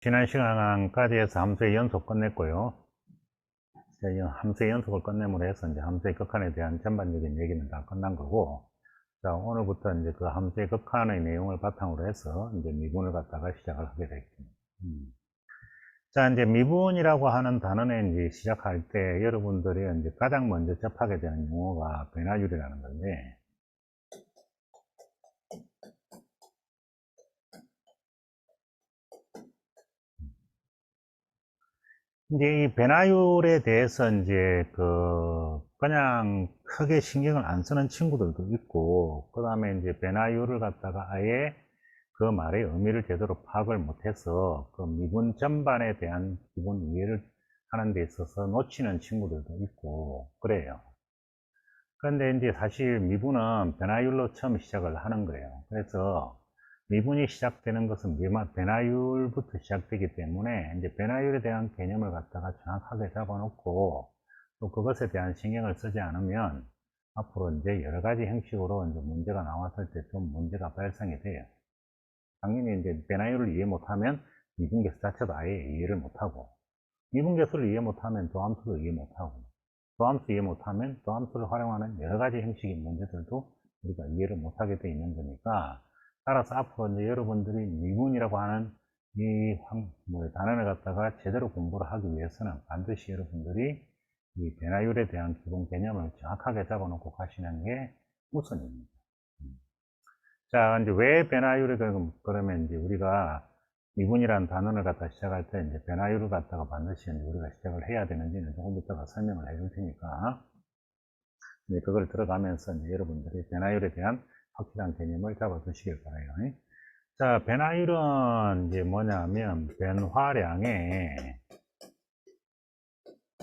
지난 시간까지 해서 함수의 연속 끝냈고요. 이제 함수의 연속을 끝내므로 해서 이제 함수의 극한에 대한 전반적인 얘기는 다 끝난 거고, 자, 오늘부터 이제 그 함수의 극한의 내용을 바탕으로 해서 이제 미분을 갖다가 시작을 하게 되겠습니다. 자, 이제 미분이라고 하는 단어는 이제 시작할 때 여러분들이 이제 가장 먼저 접하게 되는 용어가 변화율이라는 건데, 이제 이 변화율에 대해서 이제 그냥 크게 신경을 안 쓰는 친구들도 있고, 그 다음에 이제 변화율을 갖다가 아예 그 말의 의미를 제대로 파악을 못해서 그 미분 전반에 대한 기본 이해를 하는 데 있어서 놓치는 친구들도 있고, 그래요. 그런데 이제 사실 미분은 변화율로 처음 시작을 하는 거예요. 그래서 미분이 시작되는 것은 변화율부터 시작되기 때문에 이제 변화율에 대한 개념을 갖다가 정확하게 잡아놓고 또 그것에 대한 신경을 쓰지 않으면 앞으로 이제 여러 가지 형식으로 이제 문제가 나왔을 때 좀 문제가 발생이 돼요. 당연히 이제 변화율을 이해 못하면 미분계수 자체도 아예 이해를 못하고, 미분계수를 이해 못하면 도함수도 이해 못하고, 도함수 이해 못하면 도함수를 활용하는 여러 가지 형식의 문제들도 우리가 이해를 못하게 돼 있는 거니까, 따라서 앞으로 이제 여러분들이 미분이라고 하는 이 단원을 갖다가 제대로 공부를 하기 위해서는 반드시 여러분들이 이 변화율에 대한 기본 개념을 정확하게 잡아놓고 가시는 게 우선입니다. 자, 이제 왜 변화율이 그러면 이제 우리가 미분이라는 단원을 갖다 시작할 때 이제 변화율을 갖다가 반드시 이제 우리가 시작을 해야 되는지는 조금 이따가 설명을 해줄 테니까 이제 그걸 들어가면서 이제 여러분들이 변화율에 대한 확실한 개념을 잡아 두시길 바라요. 자, 변화율은 이제 뭐냐면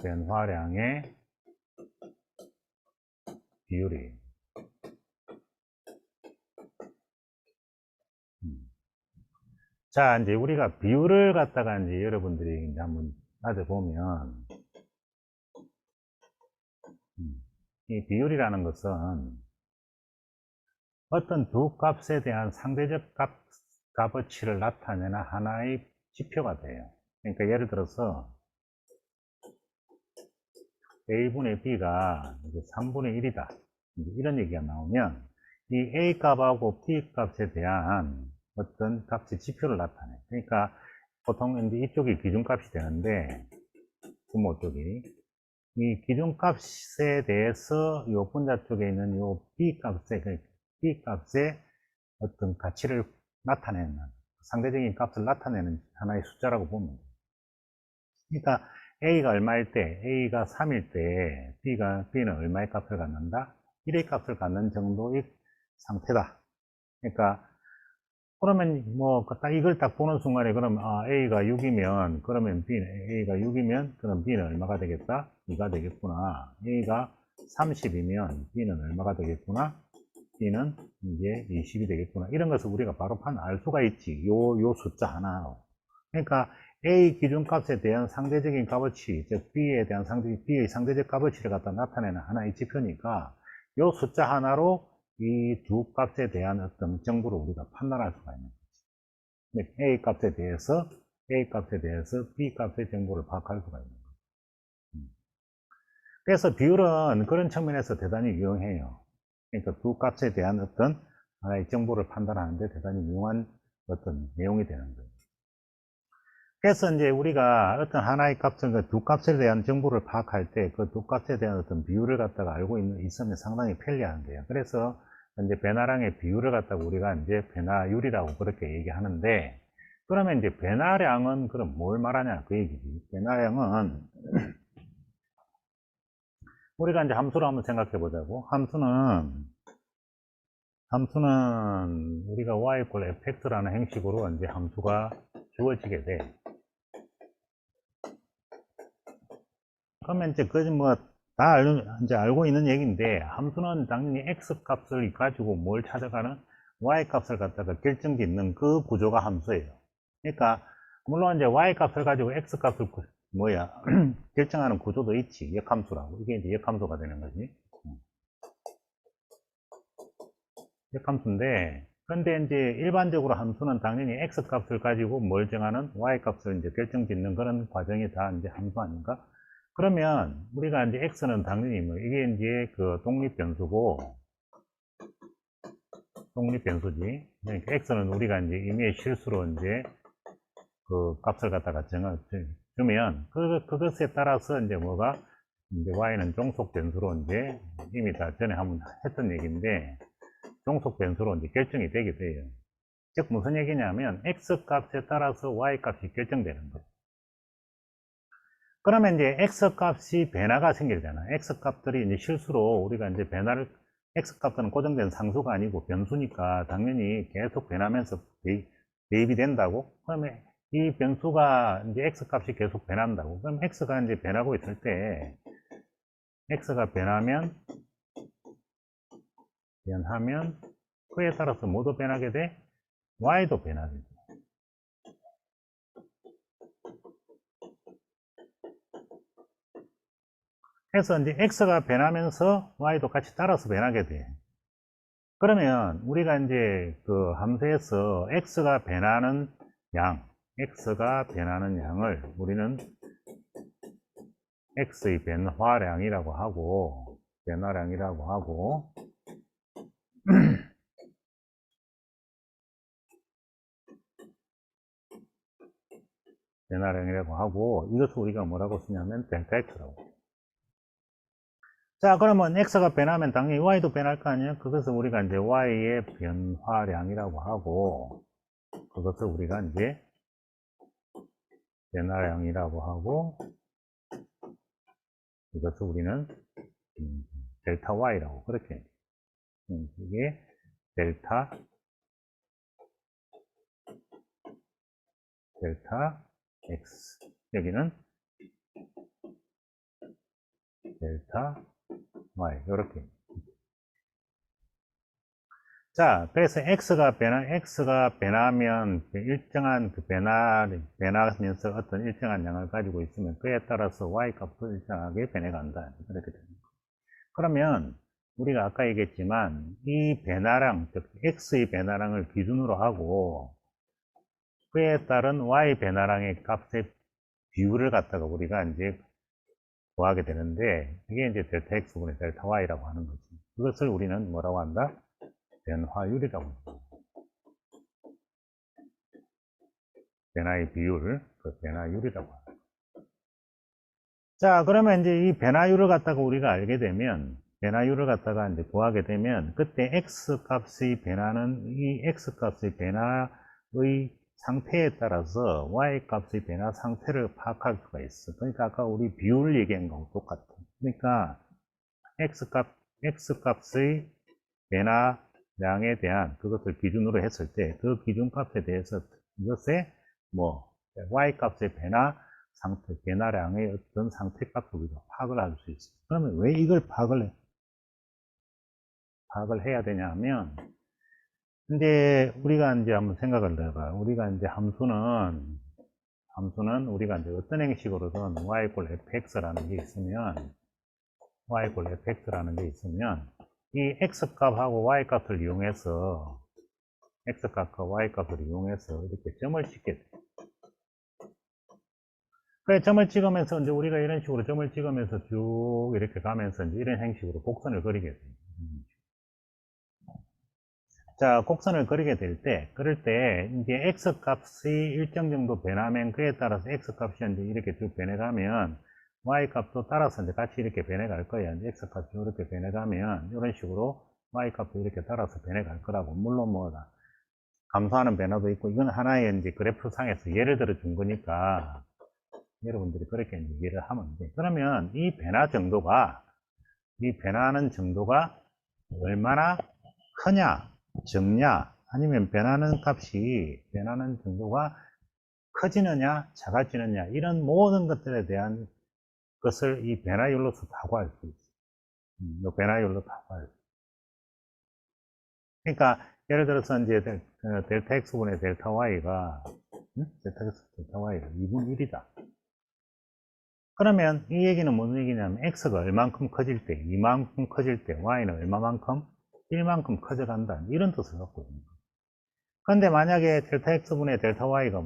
변화량의 비율이 자, 이제 우리가 비율을 갖다가 이제 여러분들이 이제 한번 따져보면 이 비율이라는 것은 어떤 두 값에 대한 상대적 값어치를 나타내는 하나의 지표가 돼요. 그러니까 예를 들어서 A분의 B가 3분의 1이다. 이런 얘기가 나오면 이 A 값하고 B 값에 대한 어떤 값의 지표를 나타내. 그러니까 보통 이제 이쪽이 기준값이 되는데 부모 쪽이 이 기준값에 대해서 이 분자 쪽에 있는 이 B값의 어떤 가치를 나타내는, 상대적인 값을 나타내는 하나의 숫자라고 보면 돼요. 그러니까 A가 얼마일 때, A가 3일 때 B는 얼마의 값을 갖는다? 1의 값을 갖는 정도의 상태다. 그러니까 그러면 이걸 딱 보는 순간에 그럼 A가 6이면 그러면 A가 6이면 그럼 B는 얼마가 되겠다? 2가 되겠구나. A가 30이면 B는 얼마가 되겠구나? B는 이제 20이 되겠구나. 이런 것을 우리가 바로 알 수가 있지. 요 숫자 하나로. 그러니까 A 기준값에 대한 상대적인 값어치, 즉 B에 대한 B의 상대적 값어치를 갖다 나타내는 하나의 지표니까 요 숫자 하나로 이 두 값에 대한 어떤 정보를 우리가 판단할 수가 있는 거지. A 값에 대해서 B 값의 정보를 파악할 수가 있는 거죠. 그래서 비율은 그런 측면에서 대단히 유용해요. 그러니까 두 값에 대한 어떤 하나의 정보를 판단하는데 대단히 유용한 어떤 내용이 되는 거예요. 그래서 이제 우리가 어떤 하나의 값을, 두 값에 대한 정보를 파악할 때 그 두 값에 대한 어떤 비율을 갖다가 알고 있으면 상당히 편리한데요. 그래서 이제 변화량의 비율을 갖다가 우리가 이제 변화율이라고 그렇게 얘기하는데, 그러면 이제 변화량은 그럼 뭘 말하냐 그 얘기지. 변화량은 우리가 이제 함수로 한번 생각해 보자고. 함수는 우리가 y = fx라는 형식으로 이제 함수가 주어지게 돼. 그러면 이제 다 이제 알고 있는 얘기인데, 함수는 당연히 x 값을 가지고 뭘 찾아가는 y 값을 갖다가 결정짓는 그 구조가 함수예요. 그러니까 물론 이제 y 값을 가지고 x 값을 결정하는 구조도 있지. 역함수라고. 이게 이제 역함수가 되는 거지. 역함수인데 그런데 이제 일반적으로 함수는 당연히 x 값을 가지고 뭘 정하는 y 값을 이제 결정 짓는 그런 과정이 다 이제 함수 아닌가? 그러면 우리가 이제 x는 당연히 뭐 이게 이제 그 독립 변수고 독립 변수지. 그러니까 x는 우리가 이제 이미 실수로 이제 그 값을 갖다가 주면 그것에 따라서 이제 뭐가 이제 y는 종속 변수로 이제 이미 다 전에 한번 했던 얘기인데 종속 변수로 이제 결정이 되게 돼요. 즉 무슨 얘기냐면 x 값에 따라서 y 값이 결정되는 거예요. 그러면 이제 x 값이 변화가 생기잖아. x 값들이 이제 실수로 우리가 이제 변화를 x 값은 고정된 상수가 아니고 변수니까 당연히 계속 변하면서 대입이 된다고. 그러면 이 변수가 이제 x 값이 계속 변한다고. 그럼 x가 이제 변하고 있을 때 x가 변하면 그에 따라서 뭐도 변하게 돼? y도 변하게 돼. 그래서 이제 x가 변하면서 y도 같이 따라서 변하게 돼. 그러면 우리가 이제 그 함수에서 x가 변하는 양을 우리는 x의 변화량이라고 하고 이것을 우리가 뭐라고 쓰냐면 델타 x라고. 자, 그러면 x가 변하면 당연히 y도 변할 거 아니에요? 그것을 우리가 이제 y의 변화량이라고 하고, 그것을 우리가 이제 변화량이라고 하고, 이것을 우리는 델타 y라고 그렇게 이게 델타 x, 여기는 델타 y 이렇게. 자, 그래서 x가 변하면 일정한 그 변하면서 어떤 일정한 양을 가지고 있으면 그에 따라서 y 값도 일정하게 변해간다. 이렇게 됩니다. 그러면 우리가 아까 얘기했지만 이 변화량, 즉 x의 변화량을 기준으로 하고 그에 따른 y 변화량의 값의 비율을 갖다가 우리가 이제 구하게 되는데 이게 이제 델타 x분의 델타 y라고 하는 거지. 그것을 우리는 뭐라고 한다? 변화율이라고 합니다. 변화의 비율, 그 변화율이라고 합니다. 자, 그러면 이제 이 변화율을 갖다가 우리가 알게 되면, 변화율을 갖다가 이제 구하게 되면, 그때 x 값의 변화는 이 x 값의 변화의 상태에 따라서 y 값의 변화 상태를 파악할 수가 있어. 그러니까 아까 우리 비율 얘기한 거하고 똑같아. 그러니까 x 값의 변화량에 대한 그것을 기준으로 했을 때 그 기준값에 대해서 이것의 뭐 y 값의 변화량의 어떤 상태값을 우리가 파악을 할 수 있어요. 그러면 왜 이걸 파악을 해야 되냐 하면 이제 우리가 이제 한번 생각을 해봐. 우리가 이제 함수는 우리가 이제 어떤 형식으로든 y = fx라는 게 있으면 이 x 값하고 y 값을 이용해서 이렇게 점을 찍게 돼. 그래, 점을 찍으면서 이제 우리가 이런 식으로 점을 찍으면서 쭉 이렇게 가면서 이제 이런 형식으로 곡선을 그리게 돼. 자, 곡선을 그리게 될 때, 그럴 때, 이제 x 값이 일정 정도 변하면 그에 따라서 x 값이 이제 이렇게 쭉 변해가면 y 값도 따라서 이제 같이 이렇게 변해갈 거예요. 이제 x 값이 이렇게 변해가면 이런 식으로 y 값도 이렇게 따라서 변해갈 거라고. 물론 뭐다. 감소하는 변화도 있고, 이건 하나의 이제 그래프 상에서 예를 들어 준 거니까 여러분들이 그렇게 이제 이해를 하면 돼. 그러면 이 변화하는 정도가 얼마나 크냐, 적냐, 아니면 변하는 정도가 커지느냐, 작아지느냐, 이런 모든 것들에 대한 것을 이 변화율로서 다 구할 수 있어. 이 변화율로 다 구할 수 있어. 그러니까, 예를 들어서 이제 델타 x분의 델타 y가, 델타 x, 델타 y가 2분 1이다. 그러면 이 얘기는 무슨 얘기냐면 x가 얼만큼 커질 때, 이만큼 커질 때 y는 얼마만큼? 1만큼 커져간다. 이런 뜻을 갖고 있는 거예요. 근데 만약에 델타 x분의 델타 y가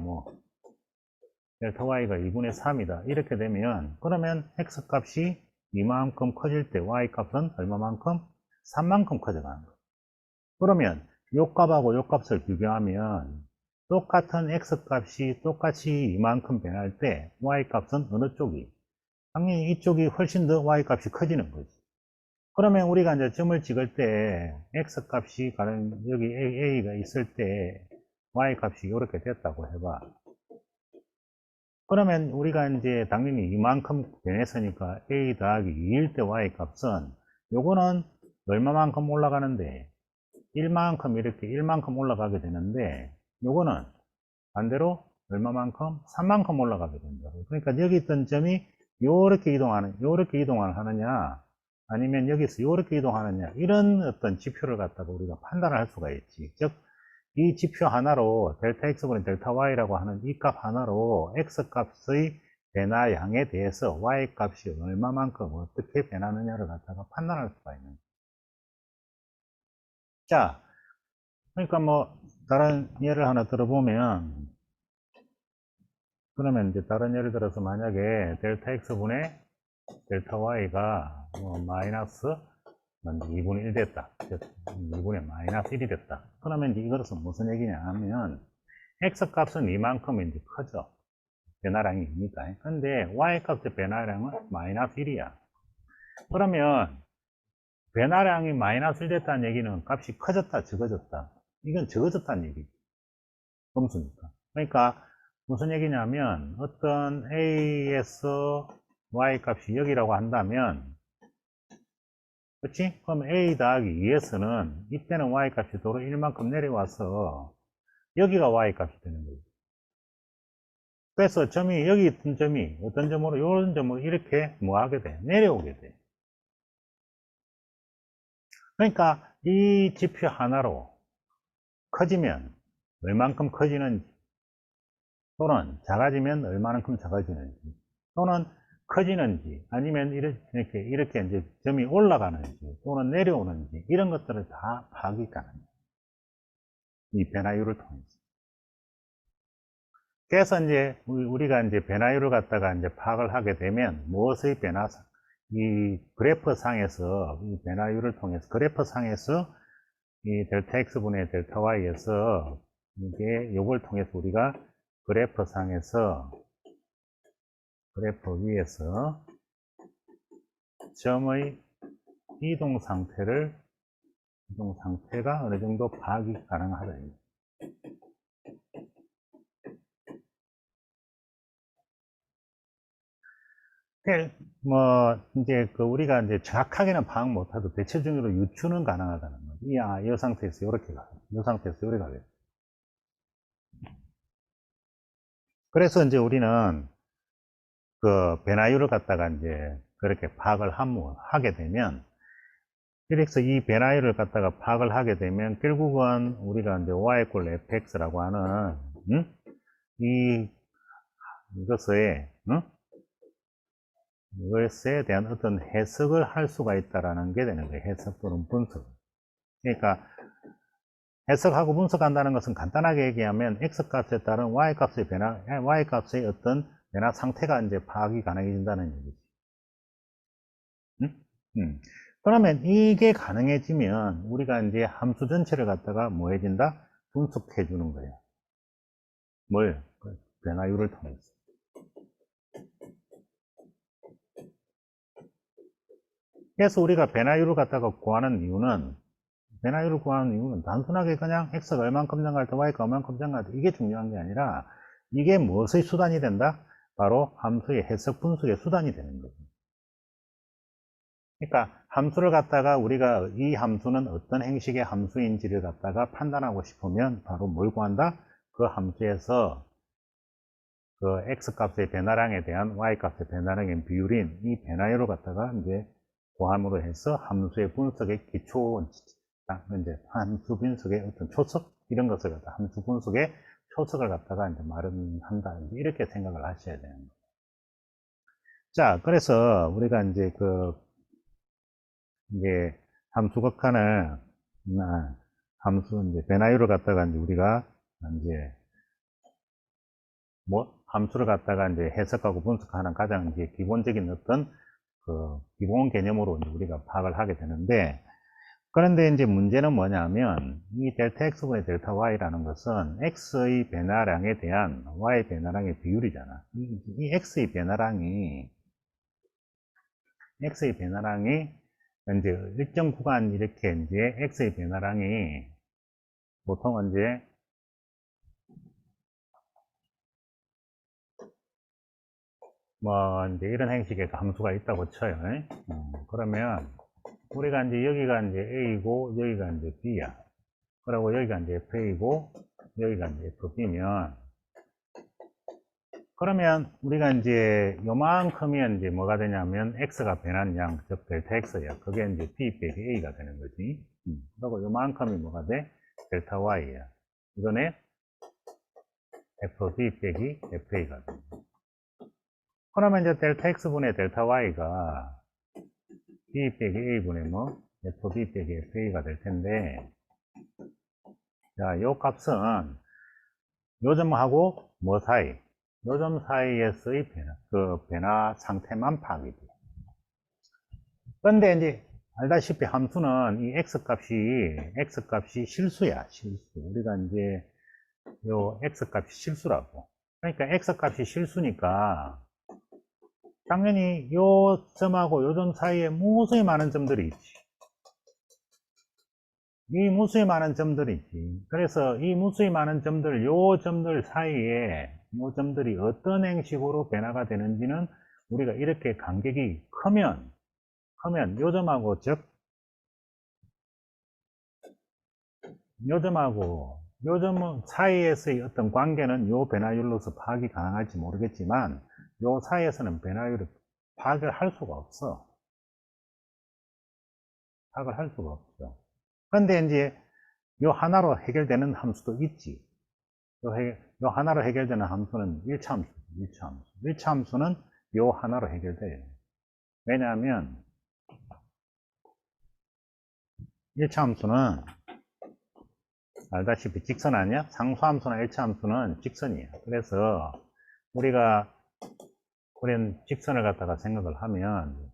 델타 y가 2분의 3이다. 이렇게 되면, 그러면 x 값이 이만큼 커질 때 y 값은 얼마만큼? 3만큼 커져가는 거예요. 그러면 요 값하고 요 값을 비교하면 똑같은 x 값이 똑같이 이만큼 변할 때 y 값은 어느 쪽이? 당연히 이쪽이 훨씬 더 y 값이 커지는 거지. 그러면 우리가 이제 점을 찍을 때 x 값이 여기 a가 있을 때 y 값이 이렇게 됐다고 해봐. 그러면 우리가 이제 당연히 이만큼 변했으니까 a 더하기 2일 때 y 값은 요거는 얼마만큼 올라가는데 1만큼 이렇게 1만큼 올라가게 되는데 요거는 반대로 얼마만큼? 3만큼 올라가게 된다고. 그러니까 여기 있던 점이 요렇게 이동을 하느냐 아니면 여기서 요렇게 이동하느냐 이런 어떤 지표를 갖다가 우리가 판단을 할 수가 있지. 즉 이 지표 하나로 델타 x분의 델타 y라고 하는 이 값 하나로 x 값의 변화량에 대해서 y 값이 얼마만큼 어떻게 변하느냐를 갖다가 판단할 수가 있는 거예요. 자, 그러니까 다른 예를 하나 들어보면, 그러면 이제 다른 예를 들어서 만약에 델타 x분의 델타 y가 마이너스 2분의 1 됐다. 2분의 마이너스 1이 됐다. 그러면 이제 이것은 무슨 얘기냐 하면, x 값은 이만큼 이제 커져. 변화량이니까. 근데 y 값의 변화량은 마이너스 1이야. 그러면 변화량이 마이너스 1 됐다는 얘기는 값이 커졌다, 적어졌다. 이건 적어졌다는 얘기지. 검수니까. 그러니까 무슨 얘기냐면 어떤 a에서 y 값이 여기라고 한다면, 그렇지? 그럼 a 더하기 2에서는 이때는 y 값이 도로 1만큼 내려와서 여기가 y 값이 되는 거지. 그래서 점이 여기 있던 점이 어떤 점으로 이런 점으로 이렇게 하게 돼? 내려오게 돼. 그러니까 이 지표 하나로 커지면 얼만큼 커지는지, 또는 작아지면 얼마만큼 작아지는지, 또는 커지는지, 아니면 이렇게 이제 점이 올라가는지, 또는 내려오는지, 이런 것들을 다 파악이 가능해요. 이 변화율을 통해서. 그래서 이제 우리가 이제 변화율을 갖다가 이제 파악을 하게 되면 무엇의 이 그래프 상에서 이 변화율을 통해서 그래프 상에서 이 델타 x분의 델타 y에서 이게 요걸 통해서 우리가 그래프 상에서 그래프 위에서 점의 이동 상태가 어느 정도 파악이 가능하다. 이제 우리가 이제 정확하게는 파악 못해도 대체적으로 유추는 가능하다는 거죠. 이 상태에서 이렇게 가요. 이 상태에서 이렇게 가요. 그래서 이제 우리는 그 변화율을 갖다가 이제 그렇게 파악을 하게 되면, 그래서 이 변화율을 갖다가 파악을 하게 되면 결국은 우리가 이제 y 꼴 fx라고 하는 이것에 이것에 대한 어떤 해석을 할 수가 있다라는 게 되는 거예요. 해석 또는 분석. 그러니까 해석하고 분석한다는 것은 간단하게 얘기하면 x값에 따른 y값의 y값의 어떤 변화 상태가 이제 파악이 가능해진다는 얘기지. 그러면 이게 가능해지면 우리가 이제 함수 전체를 갖다가 해진다? 분석해 주는 거예요. 그 변화율을 통해서. 그래서 우리가 변화율을 갖다가 구하는 이유는 단순하게 그냥 x가 얼만큼 증가할 때 y가 얼만큼 증가할 때 이게 중요한 게 아니라 이게 무엇의 수단이 된다? 바로 함수의 해석 분석의 수단이 되는 거죠. 그러니까 함수를 갖다가 우리가 이 함수는 어떤 형식의 함수인지를 갖다가 판단하고 싶으면 바로 뭘 구한다? 그 함수에서 그 x값의 변화량에 대한 y값의 변화량의 비율인 이 변화율을 갖다가 이제 구함으로 해서 함수의 분석의 기초, 이제 함수 분석의 어떤 초석 이런 것을 갖다 함수 분석의 초석을 갖다가 이제 마련한다, 이렇게 생각을 하셔야 되는 거예요. 자, 그래서 우리가 이제 이게 함수 극한을 함수 이제 변화율을 갖다가 이제 우리가 이제 뭐 함수를 갖다가 이제 해석하고 분석하는 가장 이제 기본적인 어떤 그 기본 개념으로 이제 우리가 파악을 하게 되는데, 그런데 이제 문제는 뭐냐면 이 델타 x분의 델타 y라는 것은 x의 변화량에 대한 y 변화량의 비율이잖아. 이 x의 변화량이 이제 일정 구간 이렇게 이제 x의 변화량이 보통 이제 뭐 이제 이런 형식의 함수가 있다고 쳐요. 그러면 우리가 이제 여기가 이제 a고 여기가 이제 b야. 그리고 여기가 이제 fa고 여기가 이제 fb면, 그러면 우리가 이제 요만큼이 이제 뭐가 되냐면 x가 변한 양, 즉 델타 x야. 그게 이제 b 빼기 a가 되는 거지. 그리고 요만큼이 뭐가 돼? 델타 y야. 이거는 fb 빼기 fa가 돼. 그러면 이제 델타 x분의 델타 y가 b 빼기 a분의 뭐 fb 빼기 fa가 될 텐데, 자, 요 값은 요 점하고 뭐 사이? 요 점 사이에서의 변화 상태만 파악이 돼. 그런데 이제 알다시피 함수는 이 x 값이 실수야, 실수. 우리가 이제 요 x 값이 실수라고. 그러니까 x 값이 실수니까 당연히 요 점하고 요 점 사이에 무수히 많은 점들이 있지. 이 무수히 많은 점들이 있지. 그래서 이 무수히 많은 점들, 요 점들 사이에 요 점들이 어떤 행식으로 변화가 되는지는 우리가 이렇게 간격이 크면 요 점하고, 즉 요 점하고 요 점 사이에서의 어떤 관계는 요 변화율로서 파악이 가능할지 모르겠지만, 요 사이에서는 변화율을 파악을 할 수가 없어. 파악을 할 수가 없죠. 그런데 이제 요 하나로 해결되는 함수도 있지. 요 하나로 해결되는 함수는 1차 함수. 1차 함수는 요 하나로 해결돼요. 왜냐하면 1차 함수는 알다시피 직선 아니야? 상수함수나 1차 함수는 직선이에요. 그래서 우리는 직선을 갖다가 생각을 하면,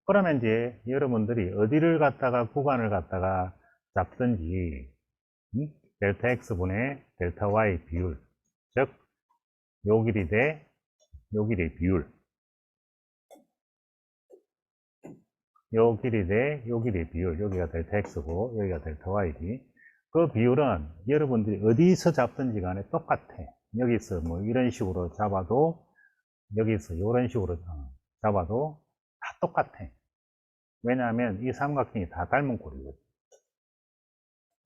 그러면 이제 여러분들이 어디를 갖다가 구간을 갖다가 잡든지 델타 x분의 델타 y 비율, 즉 요 길이 대 요 길이의 비율, 요 길이 대 요 길이의 비율, 여기가 델타 x고 여기가 델타 y지. 그 비율은 여러분들이 어디서 잡든지 간에 똑같아. 여기서 뭐 이런 식으로 잡아도, 여기서 이런 식으로 잡아도 다 똑같아. 왜냐하면 이 삼각형이 다 닮은 꼴이거든.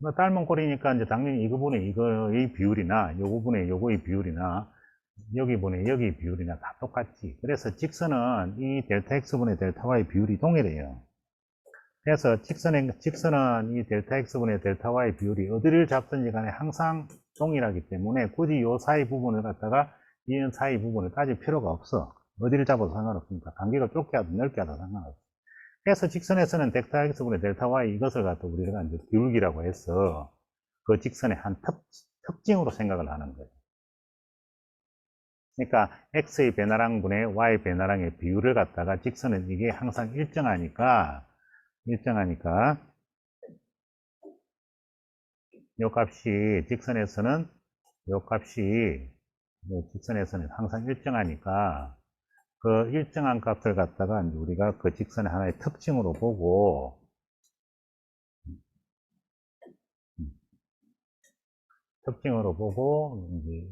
뭐 닮은 꼴이니까 이제 당연히 이 부분에 이거의 비율이나 요 부분에 요거의 비율이나 여기 분의 여기 비율이나 다 똑같지. 그래서 직선은 이 델타 x분의 델타 y 비율이 동일해요. 그래서 직선은 이 델타 x분의 델타 y 비율이 어디를 잡든지 간에 항상 동일하기 때문에 굳이 요 사이 부분을 갖다가 이 사이 부분을 따질 필요가 없어. 어디를 잡아도 상관없으니까. 간격을 좁게 하든 넓게 하든 상관없어. 그래서 직선에서는 델타 x분의 델타 y 이것을 갖다 우리가 이제 기울기라고 해서 그 직선의 한 특징으로 생각을 하는 거예요. 그러니까 x의 변화량분의 y 변화량의 비율을 갖다가 직선은 이게 항상 일정하니까 요 값이 직선에서는 요 값이 직선에서는 항상 일정하니까 그 일정한 값을 갖다가 이제 우리가 그 직선의 하나의 특징으로 보고 이제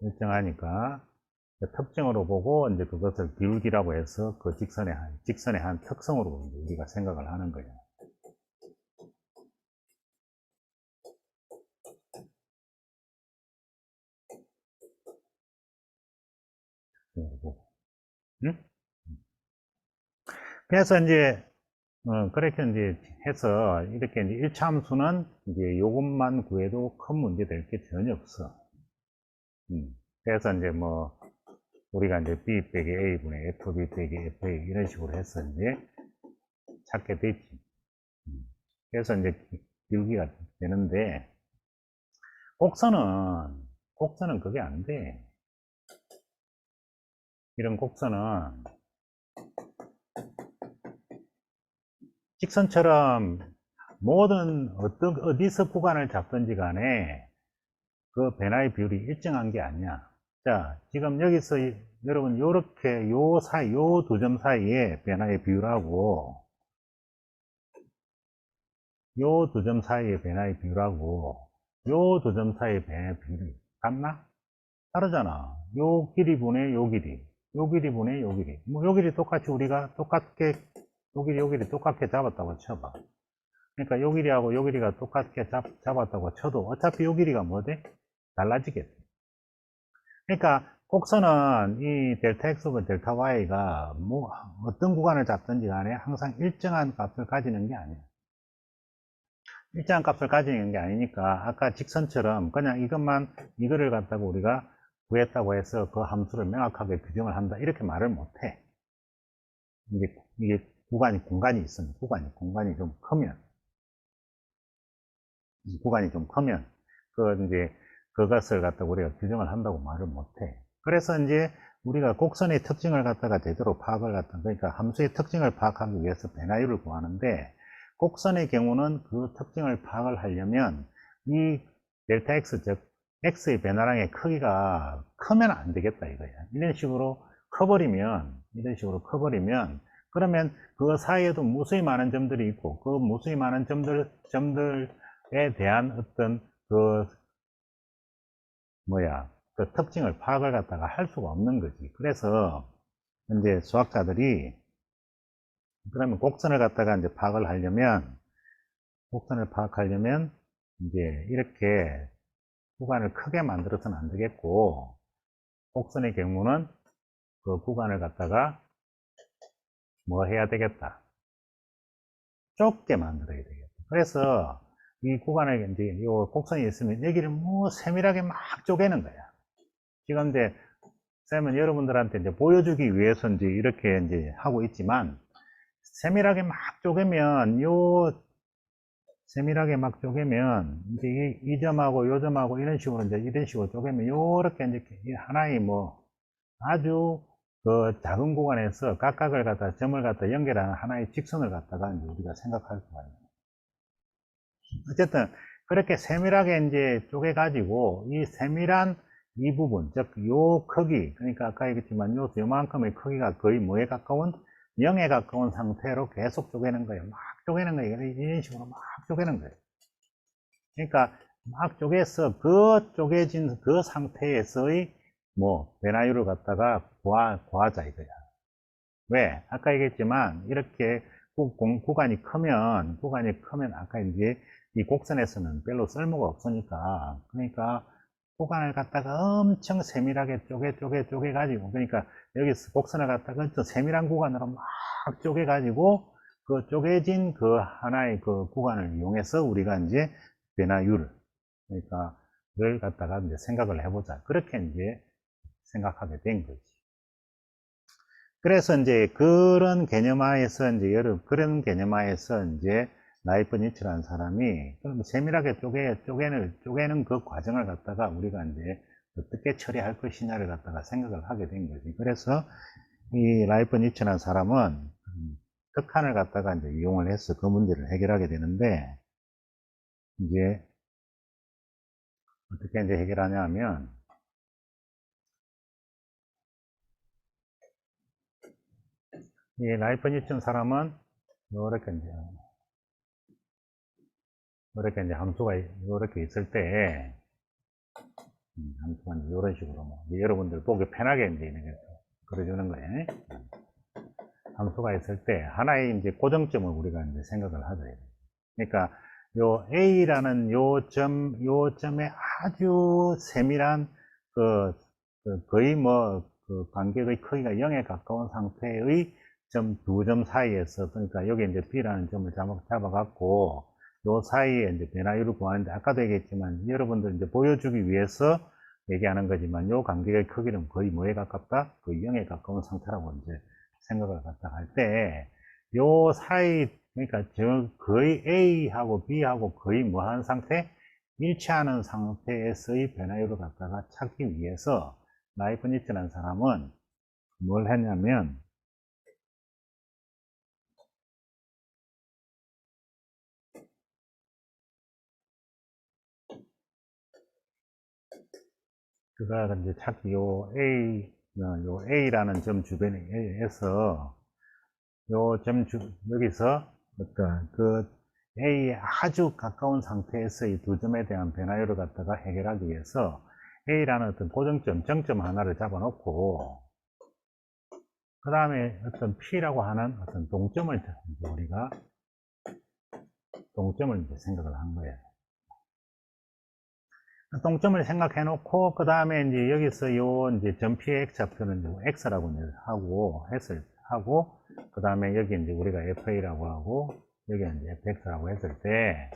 일정하니까 그 특징으로 보고 이제 그것을 기울기라고 해서 그 직선의 한 특성으로 이제 우리가 생각을 하는 거예요. 응? 그래서 이제 그렇게 이제 해서 이렇게 이제 1차 함수는 이제 요것만 구해도 큰 문제 될 게 전혀 없어. 그래서 이제 뭐 우리가 이제 b 빼기 a분의 fb 빼기 fa 이런 식으로 해서 이제 찾게 되지. 그래서 이제 기울기가 되는데, 곡선은 그게 안 돼. 이런 곡선은 직선처럼 모든 어디서 구간을 잡든지 간에 그 변화의 비율이 일정한 게 아니야. 자, 지금 여기서 여러분 요렇게 요 두 점 사이에 변화의 비율하고 요 두 점 사이의 변화의 비율하고 요 두 점 사이의 변화의 비율이 같나? 다르잖아. 요 길이분의 요 길이, 요 길이분의 요 길이. 뭐 요 길이 똑같이 우리가 똑같게 요 길이 똑같게 잡았다고 쳐봐. 그러니까 요 길이하고 요 길이가 똑같게 잡았다고 쳐도 어차피 요 길이가 뭐지? 달라지겠지. 그러니까 곡선은 이 델타 x분 델타 y가 뭐 어떤 구간을 잡든지 간에 항상 일정한 값을 가지는 게 아니야. 일정한 값을 가지는 게 아니니까 아까 직선처럼 그냥 이거를 갖다가 우리가 구했다고 해서 그 함수를 명확하게 규정을 한다 이렇게 말을 못해. 이게 공간이 있으면 공간이 좀 크면 이제 그것을 갖다가 우리가 규정을 한다고 말을 못해. 그래서 이제 우리가 곡선의 특징을 갖다가 제대로 파악을 그러니까 함수의 특징을 파악하기 위해서 변화율을 구하는데, 곡선의 경우는 그 특징을 파악을 하려면 이 델타 x, 즉 x의 변화량의 크기가 크면 안 되겠다 이거야. 이런 식으로 커버리면 그러면 그 사이에도 무수히 많은 점들이 있고 그 무수히 많은 점들에 대한 어떤 그 그 특징을 파악을 갖다가 할 수가 없는 거지. 그래서 이제 수학자들이 그러면 곡선을 갖다가 이제 곡선을 파악하려면 이제 이렇게 구간을 크게 만들어서는 안 되겠고, 곡선의 경우는 그 구간을 갖다가 뭐 해야 되겠다? 좁게 만들어야 되겠다. 그래서 이 구간을 이제 요 곡선이 있으면 여기를 뭐 세밀하게 막 쪼개는 거야. 지금 이제 쌤은 여러분들한테 이제 보여주기 위해서 이제 이렇게 이제 하고 있지만, 세밀하게 막 쪼개면 이제 이 점하고 요 점하고 이런 식으로 쪼개면 요렇게 이제 하나의 뭐 아주 그 작은 구간에서 각각을 갖다 점을 갖다 연결하는 하나의 직선을 갖다가 이제 우리가 생각할 수가 있는. 어쨌든 그렇게 세밀하게 이제 쪼개 가지고 이 세밀한 이 부분, 즉 요 크기, 그러니까 아까 얘기했지만 요만큼의 크기가 거의 뭐에 가까운 0에 가까운 상태로 계속 쪼개는 거예요. 막 쪼개는 거예요. 이런 식으로 막 쪼개는 거예요. 그러니까 막 쪼개서 그 쪼개진 그 상태에서의 뭐 변화율을 갖다가 구하자 이거야. 왜? 아까 얘기했지만 이렇게 구간이 크면 아까 이제 이 곡선에서는 별로 쓸모가 없으니까, 그러니까 구간을 갖다가 엄청 세밀하게 쪼개 가지고, 그러니까 여기서 곡선을 갖다가 세밀한 구간으로 막 쪼개 가지고 그 쪼개진 그 하나의 그 구간을 이용해서 우리가 이제 변화율, 그러니까 를 갖다가 이제 생각을 해보자. 그렇게 이제 생각하게 된 거지. 그래서 이제 그런 개념하에서 이제 라이프니츠라는 사람이 그럼 세밀하게 쪼개는 그 과정을 갖다가 우리가 이제 어떻게 처리할 것이냐를 갖다가 생각을 하게 된 거지. 그래서 이 라이프니츠라는 사람은 극한을 갖다가 이제 이용을 해서 그 문제를 해결하게 되는데, 이제 어떻게 이제 해결하냐 하면, 이 라이프니츠 사람은 이렇게 이제 함수가 이렇게 있을 때, 함수가 이런 식으로 여러분들 보기 편하게 이제 이렇게 그려주는 거예요. 함수가 있을 때 하나의 이제 고정점을 우리가 이제 생각을 하죠. 그러니까 요 A라는 요점에 아주 세밀한 거의 그 간격의 크기가 0에 가까운 상태의 두 점 사이에서, 그러니까 여기 이제 B라는 점을 잡아갖고 요 사이에 이제 변화율을 구하는데, 아까도 얘기했지만 여러분들 이제 보여주기 위해서 얘기하는 거지만 요 간격의 크기는 거의 뭐에 가깝다? 거의 0에 가까운 상태라고 이제 생각을 갖다 할 때, 요 사이 그러니까 거의 A하고 B하고 거의 무한 상태, 일치하는 상태에서의 변화율을 갖다가 찾기 위해서 라이프니츠라는 사람은 뭘 했냐면, 그가 이제 찾기 요 A라는 점 주변에서 여기서 어떤 A에 아주 가까운 상태에서의 두 점에 대한 변화율을 갖다가 해결하기 위해서 A라는 어떤 고정점, 정점 하나를 잡아놓고, 그 다음에 어떤 P라고 하는 어떤 동점을 우리가 동점을 이제 생각을 한 거예요. 동점을 생각해 놓고, 그 다음에 이제 여기서 이제 점 P의 X좌표는 X라고 하고, 그 다음에 여기 이제 우리가 FA라고 하고, 여기 이제 FX라고 했을 때,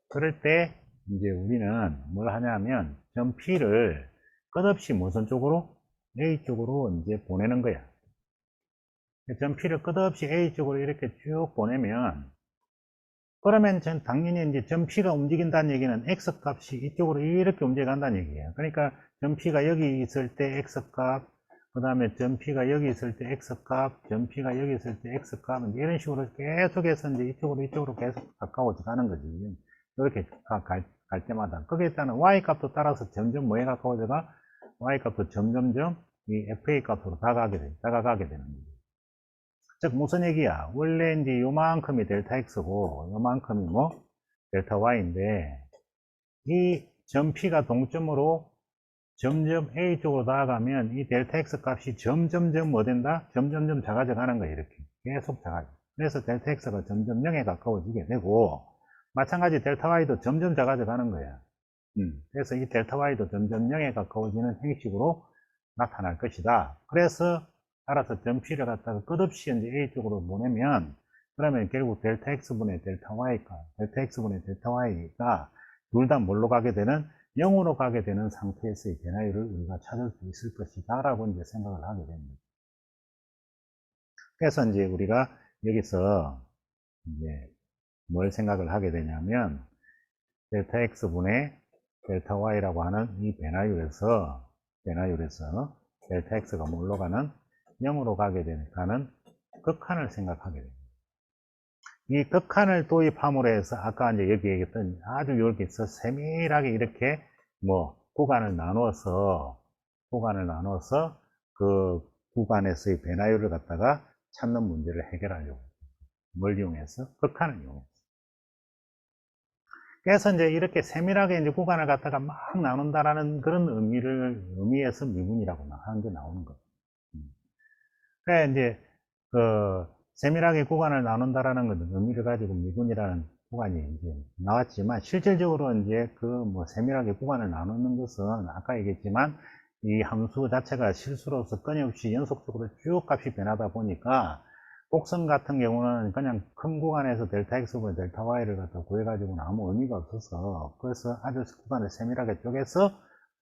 그럴 때 이제 우리는 뭘 하냐면, 점 P를 끝없이 무슨 쪽으로? A 쪽으로 이제 보내는 거야. 점 P를 끝없이 A 쪽으로 이렇게 쭉 보내면, 그러면 당연히 이제 점 P가 움직인다는 얘기는 X 값이 이쪽으로 이렇게 움직여간다는 얘기예요. 그러니까 점 P가 여기 있을 때 X 값, 그 다음에 점 P가 여기 있을 때 X 값, 점 P가 여기 있을 때 X 값, 이런 식으로 계속해서 이제 이쪽으로 계속 가까워져 가는 거지. 이렇게 갈 때마다. 거기에 따른 Y 값도 따라서 점점 뭐에 가까워져가? Y 값도 점점점 이 FA 값으로 다가가게 되는 거죠. 즉 무슨 얘기야? 원래 이제 요만큼이 델타 x고 요만큼이 뭐 델타 y인데, 이 점 P가 동점으로 점점 A 쪽으로 나아가면 이 델타 x 값이 점점점 뭐 된다? 점점점 작아져 가는 거야. 이렇게 계속 작아져. 그래서 델타 x가 점점 0에 가까워지게 되고, 마찬가지 델타 y도 점점 작아져 가는 거야. 그래서 이 델타 y도 점점 0에 가까워지는 형식으로 나타날 것이다. 그래서 따라서 점 P를 갖다가 끝없이 이제 A 쪽으로 보내면, 그러면 결국 델타 X분의 델타 Y가 둘 다 뭘로 가게 되는? 0으로 가게 되는 상태에서의 변화율을 우리가 찾을 수 있을 것이다 라고 이제 생각을 하게 됩니다. 그래서 이제 우리가 여기서 이제 뭘 생각을 하게 되냐면, 델타 X분의 델타 Y라고 하는 이 변화율에서 델타 X가 뭘로 가는? 0으로 가는 극한을 생각하게 됩니다. 이 극한을 도입함으로 해서 아까 이제 여기 얘기했던 아주 여기서 세밀하게 이렇게 뭐 구간을 나눠서 그 구간에서의 변화율을 갖다가 찾는 문제를 해결하려고. 뭘 이용해서? 극한을 이용해서. 그래서 이제 이렇게 세밀하게 이제 구간을 갖다가 막 나눈다라는 그런 의미에서 미분이라고 하는 게 나오는 거죠. 그래, 이제, 세밀하게 구간을 나눈다라는 것은 의미를 가지고 미분이라는 구간이 이제 나왔지만, 실질적으로 이제 세밀하게 구간을 나누는 것은 아까 얘기했지만, 이 함수 자체가 실수로서 끊임없이 연속적으로 쭉 값이 변하다 보니까, 곡선 같은 경우는 그냥 큰 구간에서 델타 X분의 델타 Y를 갖다 구해가지고는 아무 의미가 없어서, 그래서 아주 구간을 세밀하게 쪼개서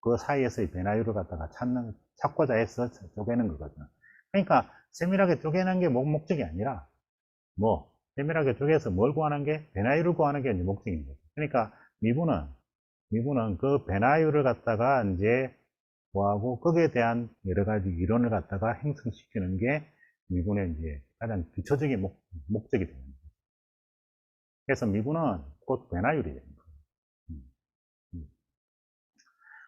그 사이에서의 변화율을 갖다가 찾고자 해서 쪼개는 거거든요. 그러니까 세밀하게 쪼개는 게 목적이 아니라, 세밀하게 쪼개서 뭘 구하는 게? 변화율을 구하는 게 이제 목적인 거죠. 그러니까 미분은 그 변화율을 갖다가 이제 구하고 거기에 대한 여러 가지 이론을 갖다가 형성시키는 게 미분의 이제 가장 기초적인 목적이 되는 거죠. 그래서 미분은 곧 변화율이 되는 거예요.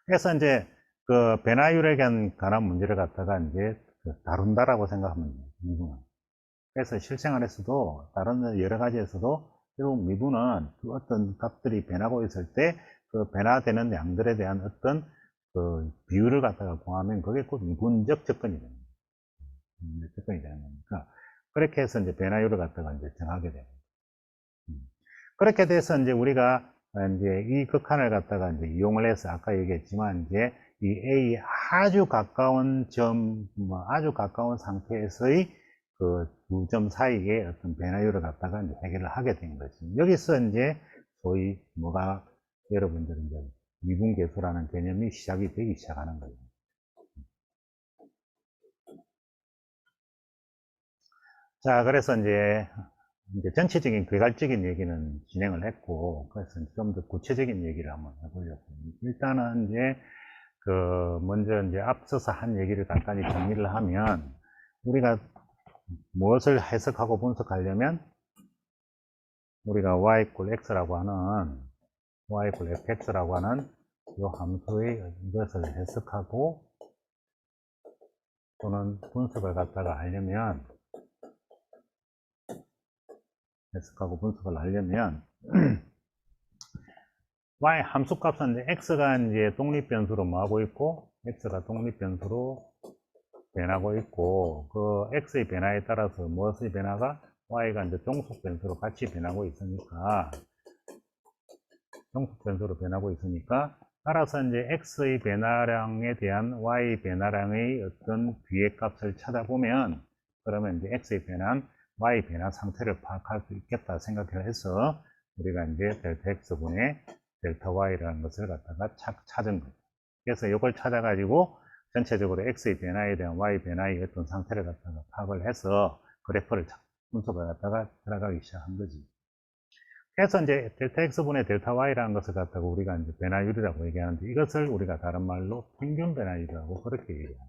그래서 이제 그 변화율에 관한 문제를 갖다가 이제 다룬다라고 생각하면 돼요, 미분은. 그래서 실생활에서도 다른 여러 가지에서도 결국 미분은 그 어떤 값들이 변하고 있을 때 그 변화되는 양들에 대한 어떤 그 비율을 갖다가 구하면 그게 곧 미분적 접근이 되는 거예요. 접근이 되는 거니까 그렇게 해서 이제 변화율을 갖다가 이제 정하게 돼요. 그렇게 돼서 이제 우리가 이제 이 극한을 갖다가 이제 이용을 해서 아까 얘기했지만 이제 이 A 아주 가까운 아주 가까운 상태에서의 그 두 점 사이의 어떤 변화율을 갖다가 이제 해결을 하게 된 거지. 여기서 이제 소위 여러분들 이제 미분계수라는 개념이 시작이 되기 시작하는 거예요. 자, 그래서 이제 이제 전체적인 괴갈적인 얘기는 진행을 했고, 그래서 좀 더 구체적인 얘기를 한번 해보려고. 일단은 이제, 먼저 이제 앞서서 한 얘기를 간단히 정리를 하면, 우리가 무엇을 해석하고 분석하려면, 우리가 y equal x라고 하는, y equal fx라고 하는 이 함수의 이것을 해석하고, 또는 분석을 갖다가 하려면, 해석하고 분석을 하려면, y 함수값은 이제 x가 이제 독립변수로 뭐하고 있고, x가 독립변수로 변하고 있고, 그 x의 변화에 따라서 무엇의 변화가 y가 이제 종속변수로 같이 변하고 있으니까, 종속변수로 변하고 있으니까, 따라서 이제 x의 변화량에 대한 y 변화량의 어떤 뒤의 값을 찾아보면, 그러면 이제 x의 변한 y 변화 상태를 파악할 수 있겠다 생각을 해서 우리가 이제 델타 x분의 델타 y라는 것을 갖다가 찾은 거죠. 그래서 이걸 찾아가지고 전체적으로 x의 변화에 대한 y 변화의 어떤 상태를 갖다가 파악을 해서 그래프를 분석을 갖다가 들어가기 시작한 거지. 그래서 이제 델타 x분의 델타 y라는 것을 갖다가 우리가 이제 변화율이라고 얘기하는데, 이것을 우리가 다른 말로 평균 변화율이라고 그렇게 얘기합니다.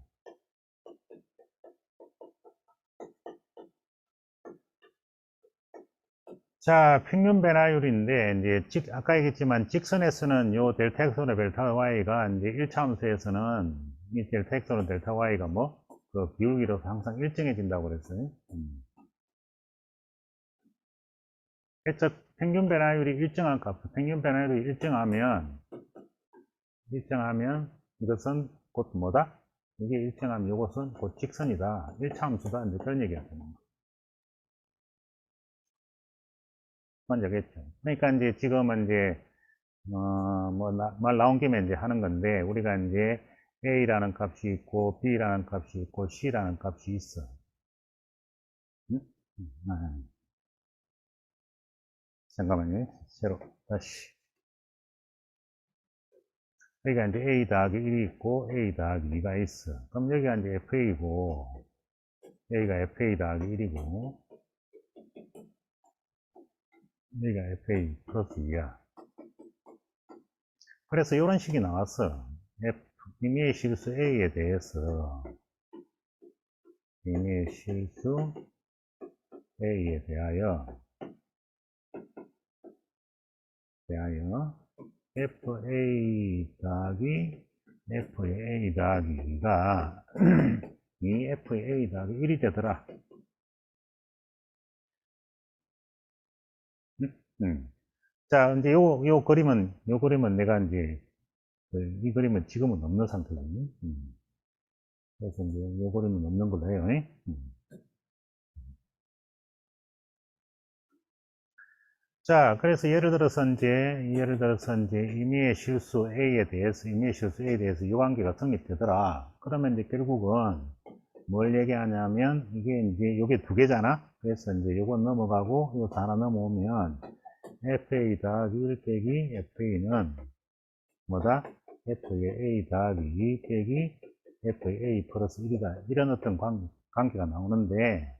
자, 평균 변화율인데, 이제, 아까 얘기했지만, 직선에서는 요 델타 x분의 델타 y가 이제 1차 함수에서는 이 델타 x분의 델타 y가 뭐, 그 기울기로서 항상 일정해진다고 그랬어요. 그래서 평균 변화율이 일정한 값, 평균 변화율이 일정하면 이것은 곧 뭐다? 이게 일정하면 이것은 곧 직선이다. 1차 함수다. 이제 그런 얘기가 되는 거예요. 먼저겠죠. 그러니까 이제 지금은 이제, 말 나온 김에 이제 하는 건데, 우리가 이제 A라는 값이 있고, B라는 값이 있고, C라는 값이 있어. 응? 잠깐만요. 새로, 다시. 여기가 이제 A 더하기 1이 있고, A 더하기 2가 있어. 그럼 여기가 이제 FA고, 여기가 FA 더하기 1이고, 여기가 FA 플러스 2야. 그래서 이런 식이 나왔어. 임의의 실수 A에 대해서, 임의의 실수 A에 대하여 FA 더하기 FA 더하기 2가 이 FA 더하기 1이 되더라. 자, 이제 요 그림은 내가 이제, 이 그림은 지금은 없는 상태거든요. 그래서 이제 요 그림은 없는 걸로 해요. 자, 그래서 예를 들어서 이제 임의의 실수 A에 대해서 이 관계가 성립되더라. 그러면 이제 결국은 뭘 얘기하냐면, 이게 이제 요게 두 개잖아? 그래서 이제 요건 넘어가고, 요거 하나 넘어오면, FA 더하기 1 빼기 FA는 뭐다? FA A 더하기 2 빼기 FA 플러스 1이다. 이런 어떤 관계가 나오는데,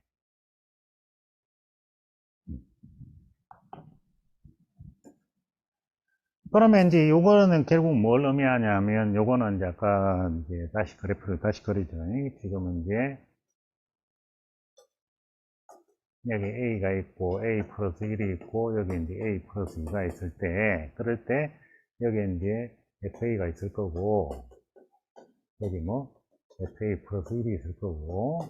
그러면 이제 요거는 결국 뭘 의미하냐면, 요거는 이제 아까 이제 다시 그래프를 다시 그리죠. 지금은 이제 여기 A가 있고, A 플러스 1이 있고, 여기 이제 A 플러스 2가 있을 때, 그럴 때, 여기 이제 FA가 있을 거고, 여기 뭐, FA 플러스 1이 있을 거고,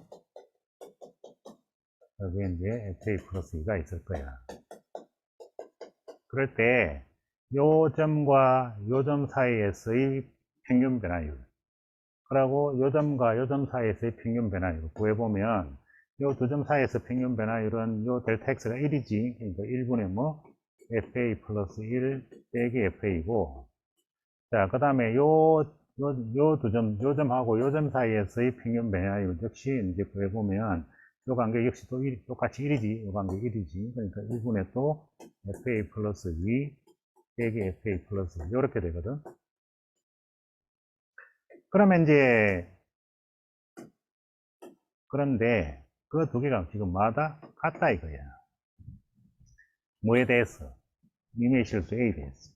여기 이제 FA 플러스 2가 있을 거야. 그럴 때, 요 점과 요 점 사이에서의 평균 변화율, 그리고 요 점과 요 점 사이에서의 평균 변화율 구해보면, 요 두 점 사이에서 평균 변화율은 요 델타 x가 1이지. 그러니까 1분의 뭐, FA 플러스 1 빼기 FA고, 자, 그 다음에 요 점하고 요 점 사이에서의 평균 변화율 역시 이제 구해보면, 요 관계 역시 또 똑같이 1이지. 요 관계 1이지. 그러니까 1분의 또 FA 플러스 2 빼기 FA 플러스 2. 요렇게 되거든. 그러면 이제, 그런데 그 두 개가 지금 마다 같다 이거야. 뭐에 대해서? 임의 실수 A에 대해서.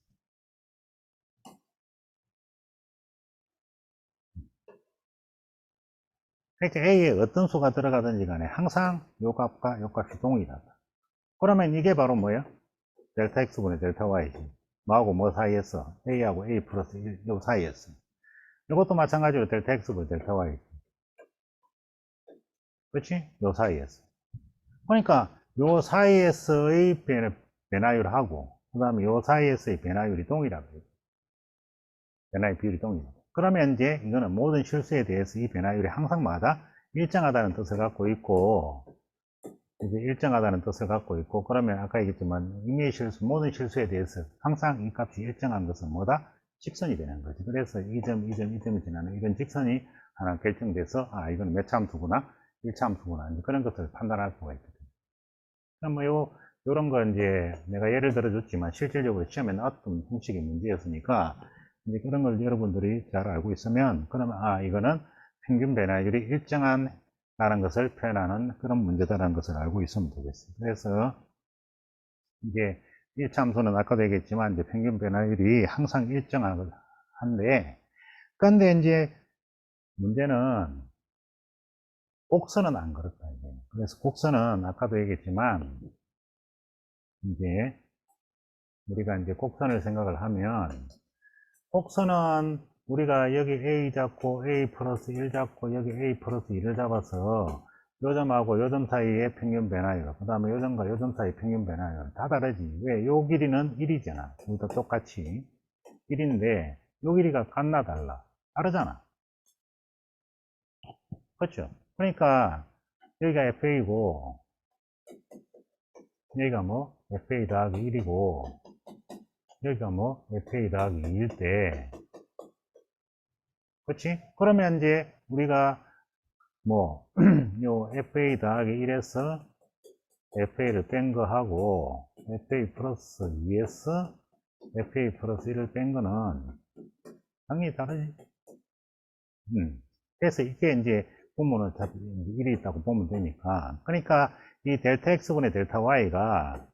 그러니까 A에 어떤 수가 들어가든지 간에 항상 요 값과 요 값이 동일하다. 그러면 이게 바로 뭐야? 델타 X분의 델타 Y지. 뭐하고 뭐 사이였어? A하고 A 플러스 1, 요 사이였어. 이것도 마찬가지로 델타 X분의 델타 Y지. 그렇지? 요 사이였어. 그러니까 요 사이에서의 변화율하고 그 다음에 요 사이에서의 변화율이 동일하고 변화의 비율이 동일하고 그러면 이제 이거는 모든 실수에 대해서 이 변화율이 항상 마다 일정하다는 뜻을 갖고 있고 이제 일정하다는 뜻을 갖고 있고 그러면 아까 얘기했지만 임의의 실수 모든 실수에 대해서 항상 이 값이 일정한 것은 뭐다? 직선이 되는 거지. 그래서 이 점, 이 점, 이 점이 지나는 이런 직선이 하나 결정돼서 아 이거는 몇 차 함수구나 1차 함수구나 그런 것을 판단할 수가 있거든. 그럼 뭐 요런 거 이제 내가 예를 들어 줬지만 실질적으로 시험에 나왔던 형식의 문제였으니까 이제 그런 걸 여러분들이 잘 알고 있으면 그러면 아 이거는 평균 변화율이 일정한다는 것을 표현하는 그런 문제다라는 것을 알고 있으면 되겠어요. 그래서 이제 1차 함수는 아까도 얘기했지만 이제 평균 변화율이 항상 일정한데 근데 이제 문제는 곡선은 안 그렇다. 이제. 그래서 곡선은 아까도 얘기했지만 이제 우리가 이제 곡선을 생각을 하면 곡선은 우리가 여기 A 잡고 A 플러스 1 잡고 여기 A 플러스 1을 잡아서 요 점하고 요 점 사이의 평균 변화율 그 다음에 요 점과 요 점 사이 평균 변화율 다 다르지. 왜? 요 길이는 1이잖아. 둘 다 똑같이 1인데 요 길이가 같나 달라? 다르잖아. 그렇죠? 그러니까 여기가 FA고 여기가 뭐 FA 더하기 1이고 여기가 뭐 FA 더하기 2일 때 그렇지? 그러면 이제 우리가 뭐 요 FA 더하기 1에서 FA를 뺀 거하고 FA 플러스 2에서 FA 플러스 1을 뺀 거는 당연히 다르지. 그래서 이게 이제 보면은 어차피 1이 있다고 보면 되니까 그러니까 이 델타 X분의 델타 Y가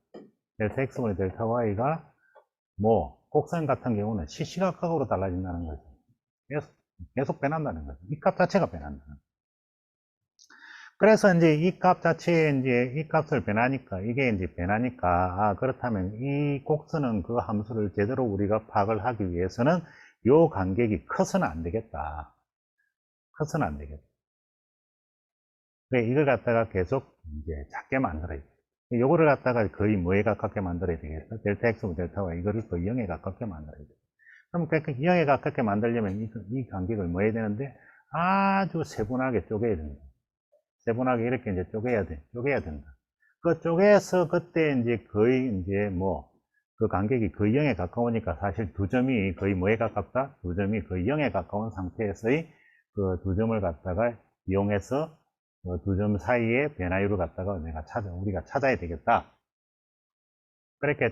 뭐 곡선 같은 경우는 시시각각으로 달라진다는 거죠. 계속 변한다는 거죠. 이 값 자체가 변한다는 거죠. 그래서 이제 이 값 자체에 이제 이 값을 변하니까 이게 이제 변하니까 아 그렇다면 이 곡선은 그 함수를 제대로 우리가 파악을 하기 위해서는 요 간격이 커서는 안 되겠다. 커서는 안 되겠다. 그래 이걸 갖다가 계속 이제 작게 만들어야 돼. 요거를 갖다가 거의 뭐에 가깝게 만들어야 되겠다. 델타 X, 델타 Y 이거를 거의 0에 가깝게 만들어야 돼. 그럼 그 0에 가깝게 만들려면 이 간격을 뭐 해야 되는데 아주 세분하게 쪼개야 된다. 세분하게 이렇게 이제 쪼개야 된다. 그 쪼개서 그때 이제 거의 이제 뭐, 그 간격이 거의 0에 가까우니까 사실 두 점이 거의 뭐에 가깝다? 두 점이 거의 0에 가까운 상태에서의 그 두 점을 갖다가 이용해서 두 점 사이의 변화율을 갖다가 우리가 찾아야 되겠다. 그렇게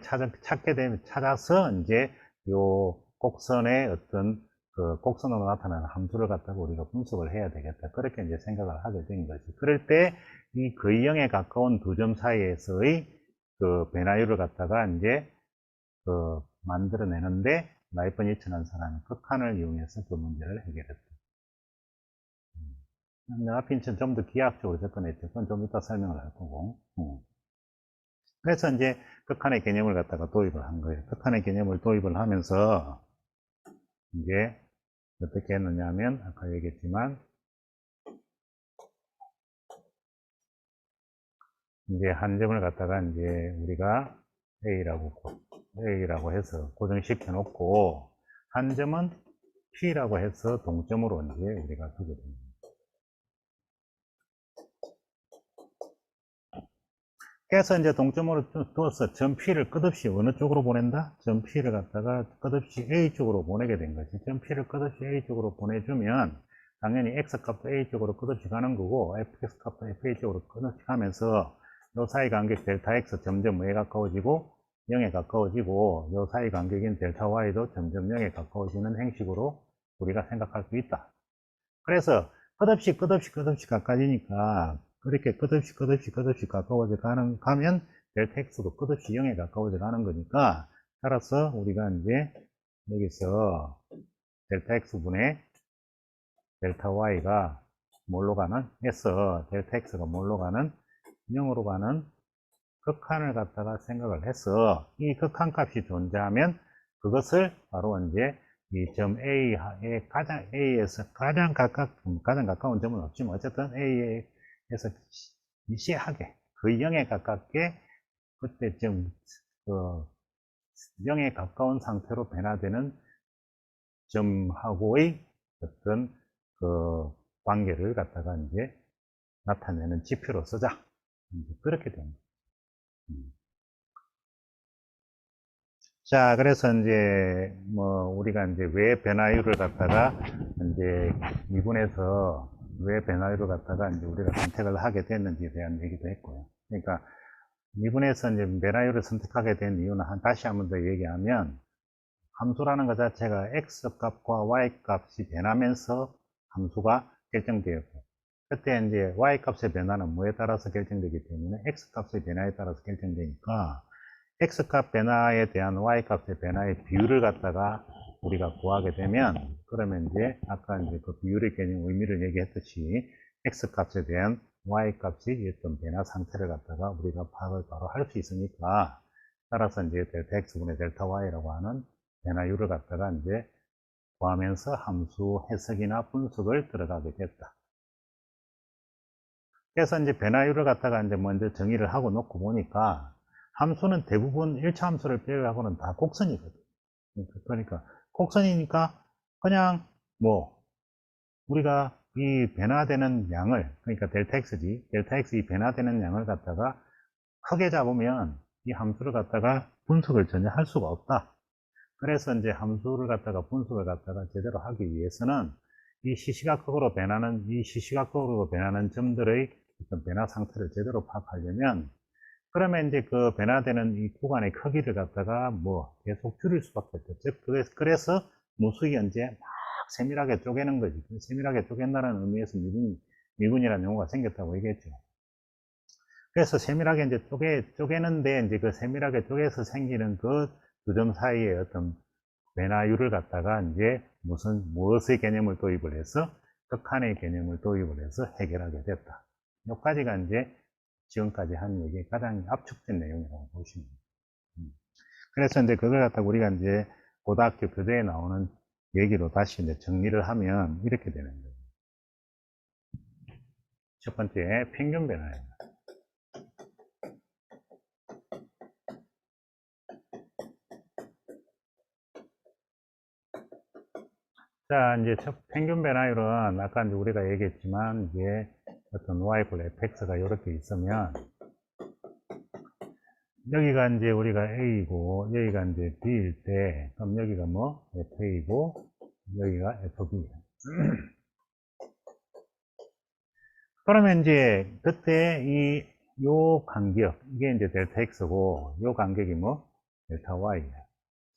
찾아서 이제 요 곡선의 어떤 그 곡선으로 나타나는 함수를 갖다가 우리가 분석을 해야 되겠다. 그렇게 이제 생각을 하게 된 거지. 그럴 때 이 거의 0에 가까운 두 점 사이에서의 그 변화율을 갖다가 이제 그 만들어내는데 나이프 니츠라는 사람이 극한을 이용해서 그 문제를 해결했다. 나핀치는 좀 더 기하학적으로 접근했죠. 그건 좀 이따 설명을 할 거고. 그래서 이제 극한의 개념을 갖다가 도입을 한 거예요. 극한의 개념을 도입을 하면서 이제 어떻게 했느냐 하면 아까 얘기했지만 이제 한 점을 갖다가 이제 우리가 A라고 해서 고정시켜 놓고 한 점은 P라고 해서 동점으로 이제 우리가 두게 됩니다. 그래서 이제 동점으로 두어서 점 P를 끝없이 어느 쪽으로 보낸다? 점 P를 갖다가 끝없이 A 쪽으로 보내게 된 거지. 점 P를 끝없이 A 쪽으로 보내주면 당연히 X 값도 A 쪽으로 끝없이 가는 거고 Fx 값도 FA 쪽으로 끝없이 가면서 요 사이 간격 델타 X 점점 뭐에 가까워지고 0에 가까워지고 요 사이 간격인 델타 Y도 점점 0에 가까워지는 행식으로 우리가 생각할 수 있다. 그래서 끝없이 가까워지니까 그렇게 끝없이 가까워져 가면 델타 x도 끝없이 0에 가까워져 가는 거니까, 따라서 우리가 이제 여기서 델타 x분의 델타 y가 뭘로 가는? 해서 델타 x가 뭘로 가는? 0으로 가는 극한을 갖다가 생각을 해서 이 극한 값이 존재하면 그것을 바로 이제 이 점 A에 A에서 가장 가까운 점은 없지만 어쨌든 A에서 미시하게 그 0에 가깝게 그때쯤 그 0에 가까운 상태로 변화되는 점하고의 어떤 그 관계를 갖다가 이제 나타내는 지표로 쓰자. 이제 그렇게 됩니다. 자, 그래서 이제 뭐 우리가 이제 왜 변화율을 갖다가 이제 미분에서 왜 변화율을 갖다가 이제 우리가 선택을 하게 됐는지에 대한 얘기도 했고요. 그러니까 미분에서 이제 변화율을 선택하게 된 이유는 다시 한번 더 얘기하면 함수라는 것 자체가 x 값과 y 값이 변하면서 함수가 결정되었고, 그때 이제 y 값의 변화는 뭐에 따라서 결정되기 때문에 x 값의 변화에 따라서 결정되니까 x값 변화에 대한 y값의 변화의 비율을 갖다가 우리가 구하게 되면, 그러면 이제 아까 이제 그 비율의 개념 의미를 얘기했듯이 x값에 대한 y값이 어떤 변화 상태를 갖다가 우리가 파악을 바로 할 수 있으니까, 따라서 이제 델타 x분의 델타 y라고 하는 변화율을 갖다가 이제 구하면서 함수 해석이나 분석을 들어가게 됐다. 그래서 이제 변화율을 갖다가 이제 먼저 정의를 하고 놓고 보니까 함수는 대부분 1차 함수를 빼고는 다 곡선이거든. 그러니까 곡선이니까 그냥 뭐 우리가 이 변화되는 양을, 그러니까 델타 x지, 델타 x 이 변화되는 양을 갖다가 크게 잡으면 이 함수를 갖다가 분석을 전혀 할 수가 없다. 그래서 이제 함수를 갖다가 분석을 갖다가 제대로 하기 위해서는 이 시시각각으로 변하는 점들의 어떤 변화 상태를 제대로 파악하려면, 그러면 이제 그 변화되는 이 구간의 크기를 갖다가 뭐 계속 줄일 수밖에 없죠. 즉, 그래서 무수히 이제 막 세밀하게 쪼개는 거지. 세밀하게 쪼갠다는 의미에서 미분이라는 용어가 생겼다고 얘기했죠. 그래서 세밀하게 이제 쪼개는데 이제 그 세밀하게 쪼개서 생기는 그 두 점 사이의 어떤 변화율을 갖다가 이제 무엇의 개념을 도입을 해서 극한의 개념을 도입을 해서 해결하게 됐다. 여기까지가 이제 지금까지 한 얘기의 가장 압축된 내용이라고 보시면 됩니다. 그래서 이제 그걸 갖다가 우리가 이제 고등학교 교재에 나오는 얘기로 다시 이제 정리를 하면 이렇게 되는 거예요. 첫 번째, 평균 변화입니다. 자, 이제 평균 변화율은 아까 이제 우리가 얘기했지만 이제 어떤 y fx가 이렇게 있으면 여기가 이제 우리가 A이고 여기가 이제 B일 때, 그럼 여기가 뭐 FA이고 여기가 FB예요. 그러면 이제 그때 요 간격, 이게 이제 델타 X고 요 간격이 뭐 델타 Y예요.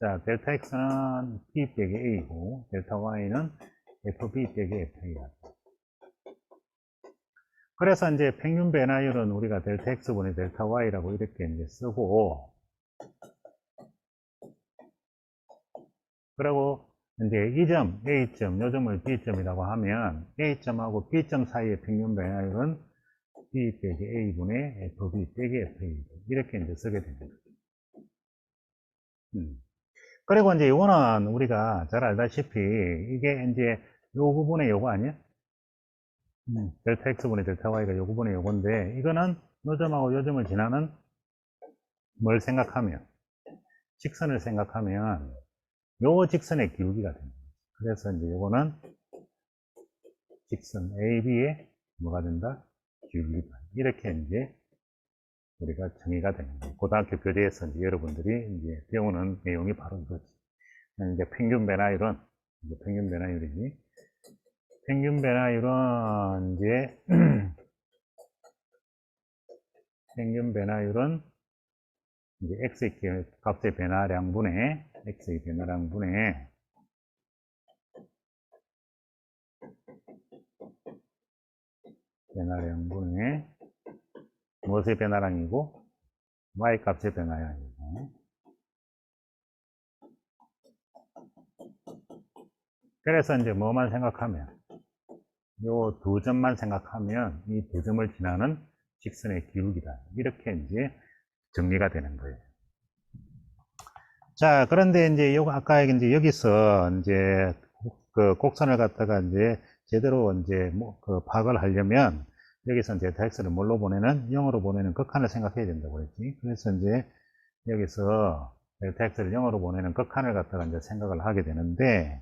자, 델타 X는 B 빼기 A고 델타 Y는 FB 빼기 FA야. 그래서 이제 평균 변화율은 우리가 델타 X분의 델타 Y라고 이렇게 이제 쓰고, 그리고 이제 이 점, A점, 요 점을 B점이라고 하면 A점하고 B점 사이의 평균 변화율은 B 빼기 A분의 FB 빼기 FA 이렇게 이제 쓰게 됩니다. 그리고 이제 이거는 우리가 잘 알다시피 이게 이제 요 부분의 요거 아니야? 델타 X분의 델타 Y가 요 부분의 요건데, 이거는 요 점하고 요 점을 지나는 뭘 생각하면, 직선을 생각하면 요 직선의 기울기가 됩니다. 그래서 이제 요거는 직선 AB의 뭐가 된다? 기울기다. 이렇게 이제 우리가 정의가 되는 거예요. 고등학교 교재에서 이제 여러분들이 이제 배우는 내용이 바로 이거지. 이제 평균 변화율은, 이제 평균 변화율이지. 평균 변화율은 이제, 평균 변화율은 이제 X의 값의 변화량분의, X의 변화량분의 무엇의 변화량이고 y 값의 변화야. 이거. 그래서 이제 뭐만 생각하면, 요 두 점만 생각하면 이 두 점을 지나는 직선의 기울기다. 이렇게 이제 정리가 되는 거예요. 자, 그런데 이제 요 아까 이제 여기서 이제 그 곡선을 갖다가 이제 제대로 이제 뭐 그 파악을 하려면 여기서 이제 x를 뭘로 보내는 0으로 보내는 극한을 생각해야 된다고 그랬지. 그래서 이제 여기서 x를 0으로 보내는 극한을 갖다가 이제 생각을 하게 되는데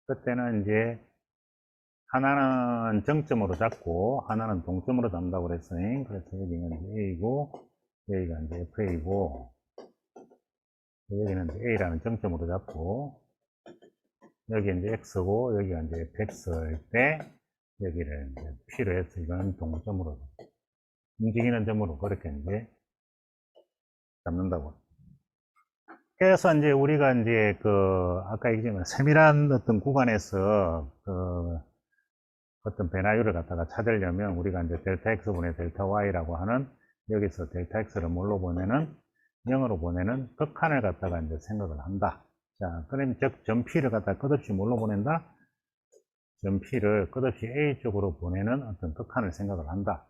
그때는 이제 하나는 정점으로 잡고 하나는 동점으로 잡는다고 그랬어요. 그래서 여기는 이제 A고 여기가 이제 FA고 여기는 이제 A라는 정점으로 잡고 여기 이제 X고 여기가 이제 FX일 때 여기를 이제 P로 해서 이거는 동점으로 움직이는 점으로 그렇게 이제 잡는다고. 그래서 이제 우리가 이제 그 아까 얘기했지만 세밀한 어떤 구간에서 그 어떤 변화율을 갖다가 찾으려면 우리가 이제 델타 x분의 델타 y라고 하는 여기서 델타 x를 뭘로 보내는 0으로 보내는 극한을 갖다가 이제 생각을 한다. 자, 그럼 즉 점 P를 갖다가 끝없이 뭘로 보낸다? 점 P를 끝없이 A 쪽으로 보내는 어떤 극한을 생각을 한다.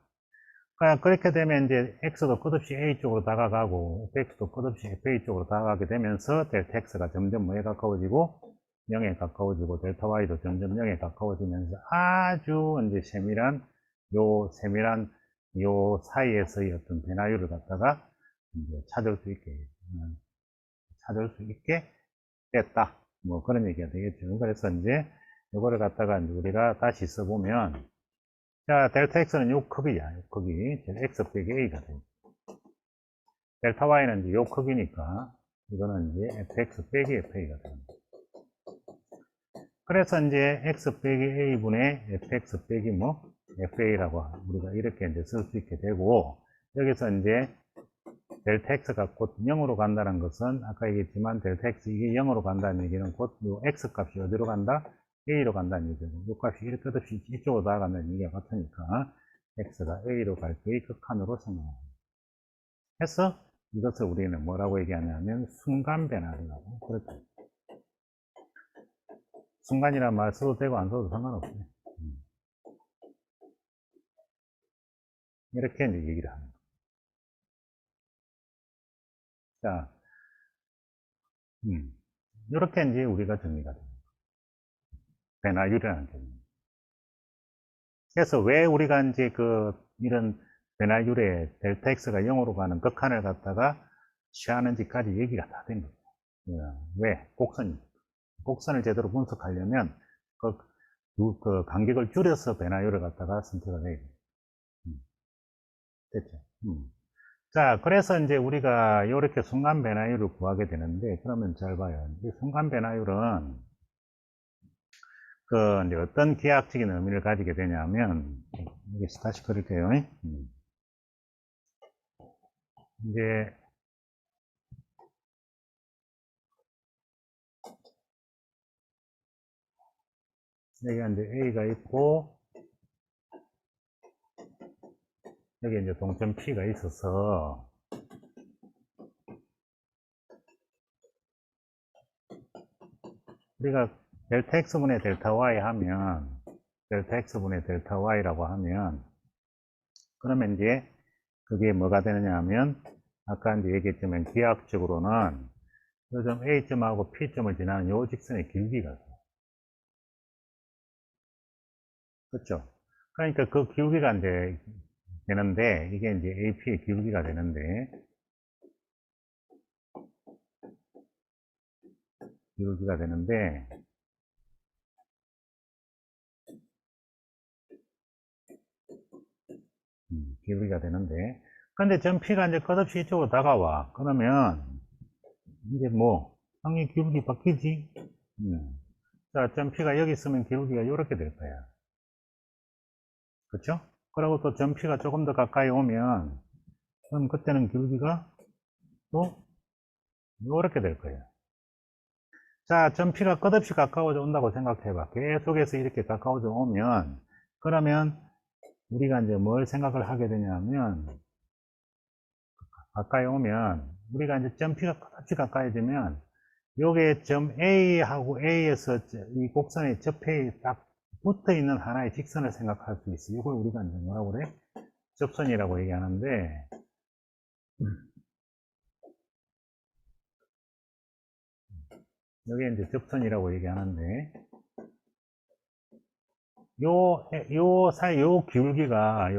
그렇게 되면 이제 x도 끝없이 A 쪽으로 다가가고 fx도 끝없이 fa 쪽으로 다가가게 되면서 델타 x가 점점 뭐에 가까워지고 0에 가까워지고 델타 y도 점점 0에 가까워지면서 아주 이제 세밀한 요 사이에서의 어떤 변화율을 갖다가 이제 찾을 수 있게 됐다. 뭐 그런 얘기가 되겠죠. 그래서 이제 요거를 갖다가 이제 우리가 다시 써보면 자, 델타 x는 요 크기야. 요 크기. x 빼기 a가 돼. 델타 y는 이제 요 크기니까 이거는 이제 fx 빼기 fa가 됩니다. 그래서 이제 x 빼기 a분의 fx 빼기 뭐 fa라고 우리가 이렇게 이제 쓸 수 있게 되고 여기서 이제 델타 x가 곧 0으로 간다는 것은 아까 얘기했지만 델타 x 이게 0으로 간다는 얘기는 곧 요 x 값이 어디로 간다? A로 간다는 얘기죠. 요 값이 이렇게 끝없이 이쪽으로 나아간다는 얘기가 같으니까 x가 A로 갈 때의 극한으로 생각합니다. 해서 이것을 우리는 뭐라고 얘기하냐면 순간 변화라고. 그렇죠. 순간이란 말 써도 되고 안 써도 상관없어요. 이렇게 이제 얘기를 하는 거예요. 자, 이렇게 이제 우리가 정리가 됩니다. 변화율이라는 개념. 그래서 왜 우리가 이제 이런 변화율의 델타 x가 0으로 가는 극한을 갖다가 취하는지까지 얘기가 다 된 거죠. 왜? 곡선을 제대로 분석하려면 그 간격을 줄여서 변화율을 갖다가 선택을 해야 돼요. 됐죠? 자, 그래서 이제 우리가 이렇게 순간 변화율을 구하게 되는데, 그러면 잘 봐요. 이 순간 변화율은 이제 어떤 기하학적인 의미를 가지게 되냐면, 여기 다시 그릴게요. 이제 여기가 이제 A가 있고, 여기 이제 동점 P가 있어서, 우리가 델타 X분의 델타 Y 하면, 델타 X분의 델타 Y라고 하면, 그러면 이제 그게 뭐가 되느냐 하면, 아까 이제 얘기했지만 기하학적으로는 요점 A점하고 P점을 지나는 요 직선의 길기가 돼요. 그렇죠? 그러니까 그 기울기가 이제 되는데, 이게 이제 AP의 기울기가 되는데, 기울기가 되는데, 기울기가 되는데, 근데 점 P가 이제 끝없이 이쪽으로 다가와. 그러면, 이제 뭐, 당연히 기울기 바뀌지? 자, 점 P가 여기 있으면 기울기가 이렇게 될 거야. 그렇죠? 그리고 또 점 P가 조금 더 가까이 오면, 그럼 그때는 기울기가 또 이렇게 될 거예요. 자, 점 P가 끝없이 가까워져 온다고 생각해봐. 계속해서 이렇게 가까워져 오면, 그러면 우리가 이제 뭘 생각을 하게 되냐면, 가까이 오면, 우리가 이제 점 P가 끝없이 가까워지면, 요게 점 A하고 A에서 이 곡선의 접해에 딱 붙어 있는 하나의 직선을 생각할 수 있어. 이걸 우리가 이제 뭐라고 그래? 접선이라고 얘기하는데, 여기 이제 접선이라고 얘기하는데, 요 기울기가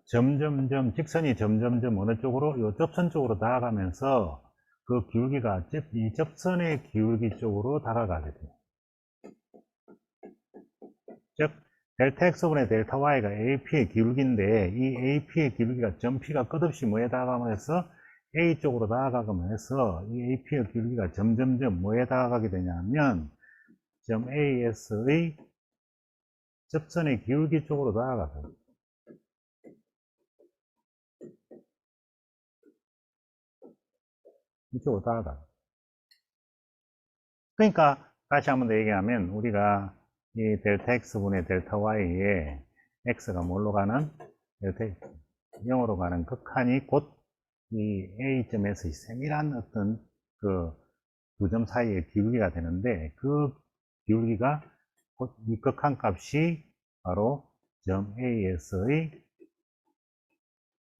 점점점, 직선이 점점점 어느 쪽으로? 요 접선 쪽으로 다가가면서 그 기울기가 이 접선의 기울기 쪽으로 다가가게 돼요. 즉, 델타 x분의 델타 y가 AP의 기울기인데, 이 AP의 기울기가 점 P가 끝없이 뭐에 다가가면서 A 쪽으로 다가가면서 이 AP의 기울기가 점점점 뭐에 다가가게 되냐면, 점 AS의 접선의 기울기 쪽으로 다가가요. 이쪽으로 다가가요. 그러니까 다시 한번 더 얘기하면 우리가 이 델타 x분의 델타 y에 x가 뭘로 가는 델타 0으로 가는 극한이 곧 이 A점에서 세밀한 어떤 그 두 점 사이의 기울기가 되는데, 그 기울기가 곧 이 극한 값이 바로 점 A에서의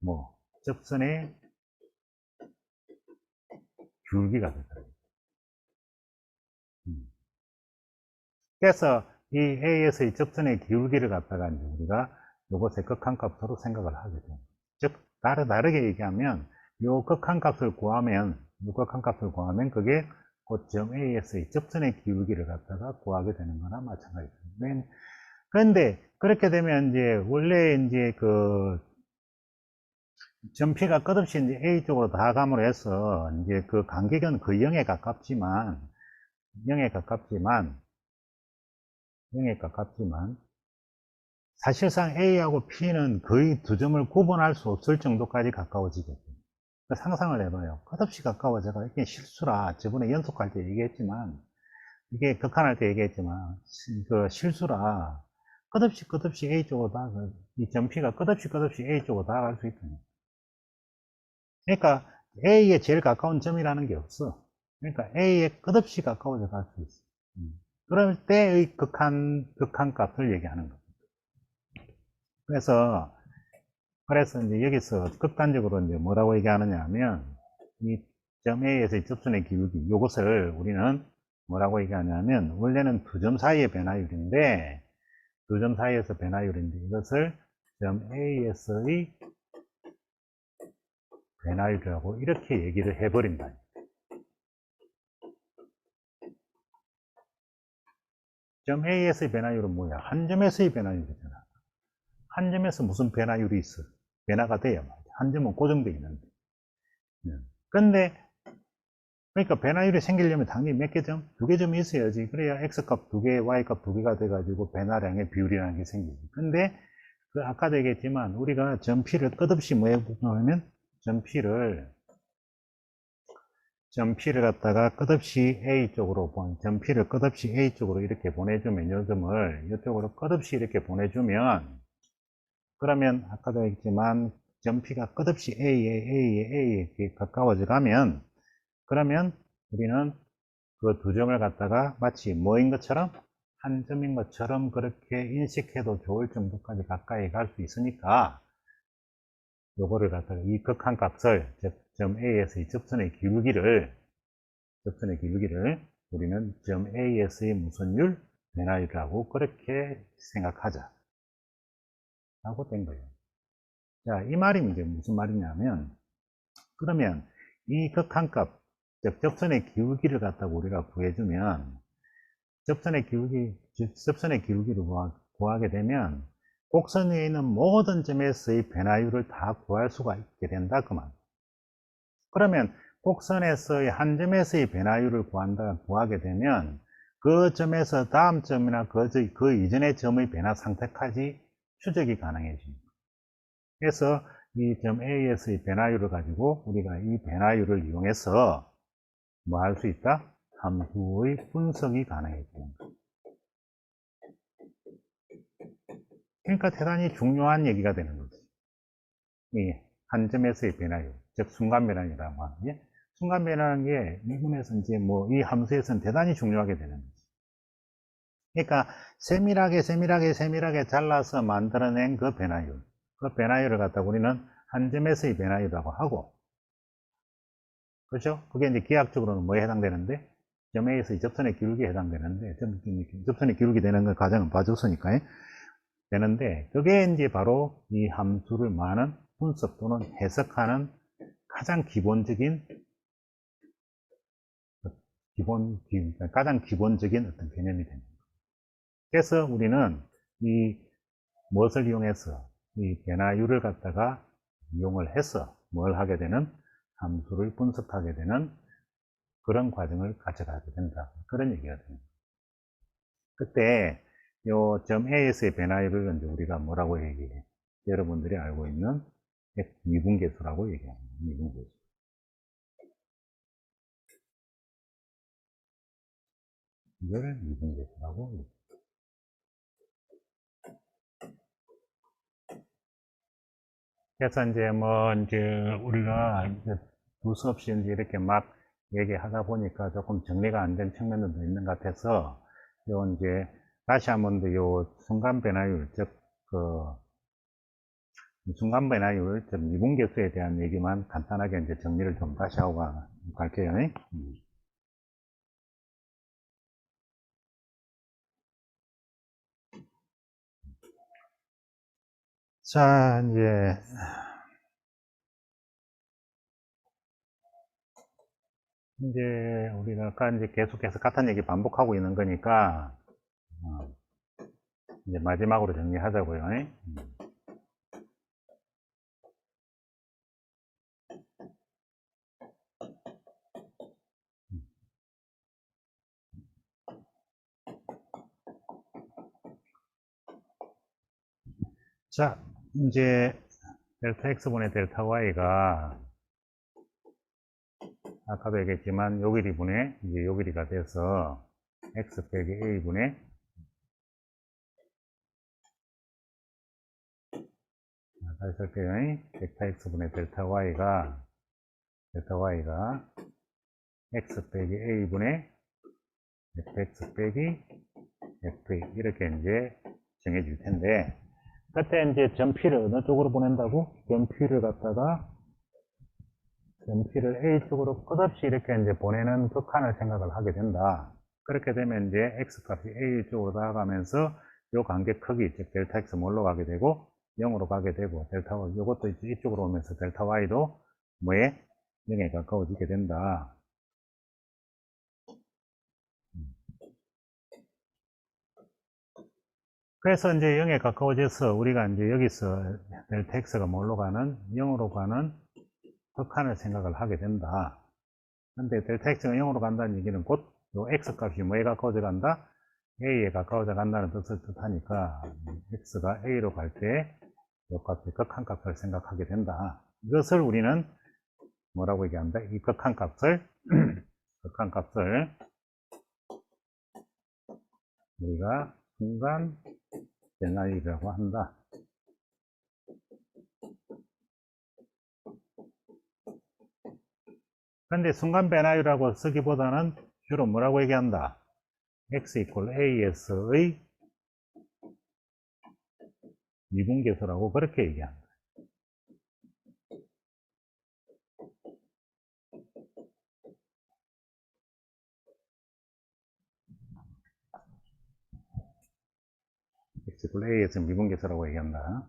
뭐 접선의 기울기가 되더라고요. 그래서 이 A에서의 접선의 기울기를 갖다가 이제 우리가 요것의 극한값으로 생각을 하게 됩니다. 즉, 다르게 얘기하면 요 극한값을 구하면, 그게 곧 점 A에서의 접선의 기울기를 갖다가 구하게 되는 거나 마찬가지입니다. 그런데 그렇게 되면 이제 원래 이제 그 점 P가 끝없이 이제 A 쪽으로 다가감으로 해서 이제 그 간격은 거의 0에 가깝지만 0에 가깝지만 0에 가깝지만 사실상 A하고 P는 거의 두 점을 구분할 수 없을 정도까지 가까워지거든요. 상상을 해봐요. 끝없이 가까워져가 이게 실수라. 저번에 연속할 때 얘기했지만, 이게 극한할 때 얘기했지만, 그 실수라. 끝없이 A 쪽으로 다가, 이 점 P가 끝없이 A 쪽으로 다가갈 수 있거든요. 그러니까 A에 제일 가까운 점이라는 게 없어. 그러니까 A에 끝없이 가까워져 갈 수 있어. 그럴 때의 극한 값을 얘기하는 거예요. 그래서 이제 여기서 극단적으로 이제 뭐라고 얘기하느냐 하면, 이 점 A에서의 접선의 기울기, 이것을 우리는 뭐라고 얘기하냐면, 원래는 두 점 사이의 변화율인데, 두 점 사이에서 변화율인데, 이것을 점 A에서의 변화율이라고 이렇게 얘기를 해버린다. 점 A에서의 변화율은 뭐야? 한 점에서의 변화율이잖아. 한 점에서 무슨 변화율이 있어? 변화가 돼야 말이야. 한 점은 고정되어 있는데. 근데 그러니까 변화율이 생기려면 당연히 몇 개 점? 두 개 점이 있어야지. 그래야 x값 두 개, y값 두 개가 돼가지고 변화량의 비율이라는 게 생기지. 근데 그 아까도 얘기했지만 우리가 점 P를 끝없이 뭐에 구분하면 점 P를 갖다가 끝없이 A 쪽으로 점 P를 끝없이 A 쪽으로 이렇게 보내주면 요 점을 이쪽으로 끝없이 이렇게 보내주면, 그러면 아까도 했지만 점 P가 끝없이 A에 이렇게 가까워져 가면, 그러면 우리는 그 두 점을 갖다가 마치 뭐인 것처럼 한 점인 것처럼 그렇게 인식해도 좋을 정도까지 가까이 갈 수 있으니까, 요거를 갖다가 이 극한 값을, 즉 점 A에서의 접선의 기울기를 우리는 점 A에서의 무선율 변화율이라고 그렇게 생각하자 라고 된 거예요. 자, 이 말이 이제 무슨 말이냐면, 그러면 이 극한값, 즉 접선의 기울기를 갖다가 우리가 구해주면, 접선의 기울기를 구하게 되면 곡선 위에 있는 모든 점에서의 변화율을 다 구할 수가 있게 된다 그 말. 그러면 곡선에서의 한 점에서의 변화율을 구하게 되면 그 점에서 다음 점이나 그 이전의 점의 변화 상태까지 추적이 가능해집니다. 그래서 이 점 A에서의 변화율을 가지고 우리가 이 변화율을 이용해서 뭐 할 수 있다? 함수의 분석이 가능해지는 거. 그러니까 대단히 중요한 얘기가 되는 거지. 이 한 점에서의 변화율, 즉 순간 변화율이라고 하는 게, 순간 변화라는 게 미분에서 이제 뭐 이 함수에서는 대단히 중요하게 되는 거지. 그러니까 세밀하게 잘라서 만들어낸 그 변화율, 그 변화율을 갖다 우리는 한 점에서의 변화율이라고 하고, 그렇죠? 그게 이제 기하학적으로는 뭐에 해당되는데, 점 A에서의 접선의 기울기에 해당되는데, 접선의 기울기 되는 그 과정은 봐줬으니까 되는데, 그게 이제 바로 이 함수를 많은 분석 또는 해석하는 가장 기본적인 가장 기본적인 어떤 개념이 됩니다. 그래서 우리는 이 무엇을 이용해서 이 변화율을 갖다가 이용을 해서 뭘 하게 되는 함수를 분석하게 되는 그런 과정을 가져가게 된다. 그런 얘기가 됩니다. 그때 요 점 A에서의 변화율을 이제 우리가 뭐라고 얘기해? 여러분들이 알고 있는 미분계수라고 얘기합니다. 미분계수. 이걸 미분계수라고 얘기합니다. 그래서 이제 뭐 이제 우리가 이제 두서 없이 이제 이렇게 막 얘기하다 보니까 조금 정리가 안 된 측면도 있는 것 같아서 요 이제 다시 한번 더 요 순간 변화율 즉 그 순간 변화율 즉 미분계수에 대한 얘기만 간단하게 이제 정리를 좀 다시 하고 갈게요. 자, 이제 우리가 아까 이제 계속해서 같은 얘기 반복하고 있는 거니까 어, 이제 마지막으로 정리하자고요. 자, 이제 델타 x분의 델타 y가 아까도 얘기했지만 요 길이분의 이제 요 길이가 돼서 x 빼기 a분의 다시 할게요. 델타 x분의 델타 y가 x 빼기 a분의 fx 빼기 fa 이렇게 이제 정해질 텐데 그때 이제 점 P를 어느 쪽으로 보낸다고? 점 P를 갖다가 점 P를 A 쪽으로 끝없이 이렇게 이제 보내는 극한을 생각을 하게 된다. 그렇게 되면 이제 x 값이 A 쪽으로 다가가면서 요 관계 크기, 즉 델타 x 뭘로 가게 되고 0으로 가게 되고 델타 y 요것도 이제 이쪽으로 오면서 델타 y도 뭐에 0에 가까워지게 된다. 그래서 이제 0에 가까워져서 우리가 이제 여기서 델타 x가 뭘로 가는 0으로 가는 극한을 생각을 하게 된다. 근데 델타 x가 0으로 간다는 얘기는 곧 요 x 값이 뭐에 가까워져 간다? a에 가까워져 간다는 뜻을 뜻하니까 x가 a로 갈 때 요 값이 극한값을 생각하게 된다. 이것을 우리는 뭐라고 얘기한다? 이 극한값을 극한값을 우리가 순간 변화율이라고 한다. 근데 순간 변화율이라고 쓰기보다는 주로 뭐라고 얘기한다? x 이퀄 as의 미분계수라고 그렇게 얘기한다. x 이퀄 as의 미분계수라고 얘기한다.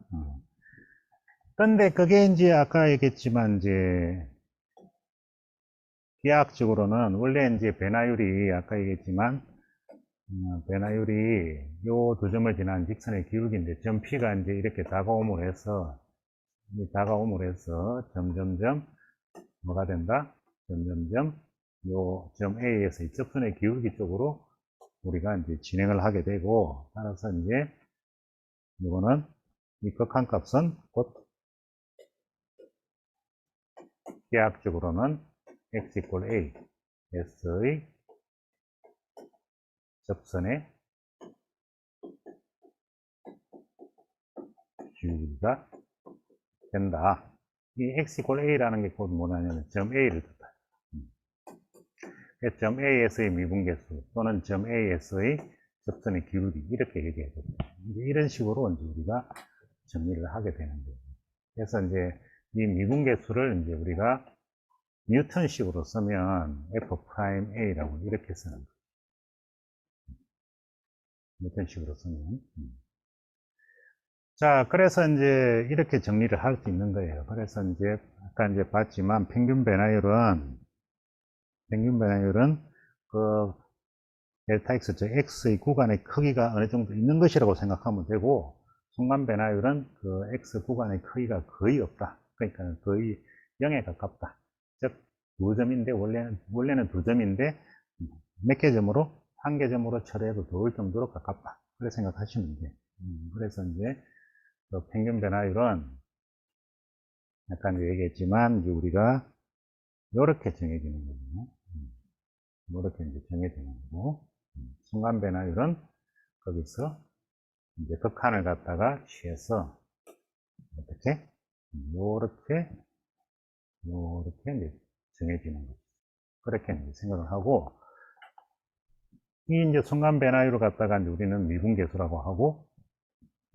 근데 그게 이제 아까 얘기했지만 이제 기하학적으로는 원래 이제 변화율이 아까 얘기했지만 변화율이 요 두 점을 지난 직선의 기울기인데 점 P가 이제 이렇게 다가옴으로 해서 점점점 뭐가 된다? 점점점 요 점 A에서 이 접선의 기울기 쪽으로 우리가 이제 진행을 하게 되고 따라서 이제 이거는 이 극한값은 곧 기하학적으로는 x 이퀄 a S의 접선의 기울기가 된다. 이 x = a라는 게 곧 뭐냐면 점 a를 뜻해요. 점 A에서의 미분계수 또는 점 A에서의 접선의 기울기 이렇게 얘기해야 됩니다. 이런 식으로 이제 우리가 정리를 하게 되는 거예요. 그래서 이제 이 미분계수를 이제 우리가 뉴턴식으로 쓰면 F'A라고 이렇게 쓰는 거예요. 뉴턴식으로 쓰면. 자, 그래서 이제 이렇게 정리를 할 수 있는 거예요. 그래서 이제 아까 이제 봤지만 평균 변화율은 그 델타 x, 즉 x의 구간의 크기가 어느 정도 있는 것이라고 생각하면 되고, 순간 변화율은 그 x 구간의 크기가 거의 없다. 그러니까 거의 0에 가깝다. 즉, 두 점인데, 원래는 두 점인데, 몇 개 점으로? 한 개 점으로 처리해도 좋을 정도로 가깝다. 그렇게 생각하시면 돼요. 그래서 이제, 그 평균 변화율은, 약간 얘기했지만, 이제 우리가, 이렇게 정해지는 거거든요. 이렇게 이제 정해지는 거고, 순간 변화율은 거기서 이제 극한을 갖다가 취해서 어떻게 요렇게 이제 정해지는 거죠. 그렇게 이제 생각을 하고, 이 이제 순간 변화율을 갖다가 이제 우리는 미분계수라고 하고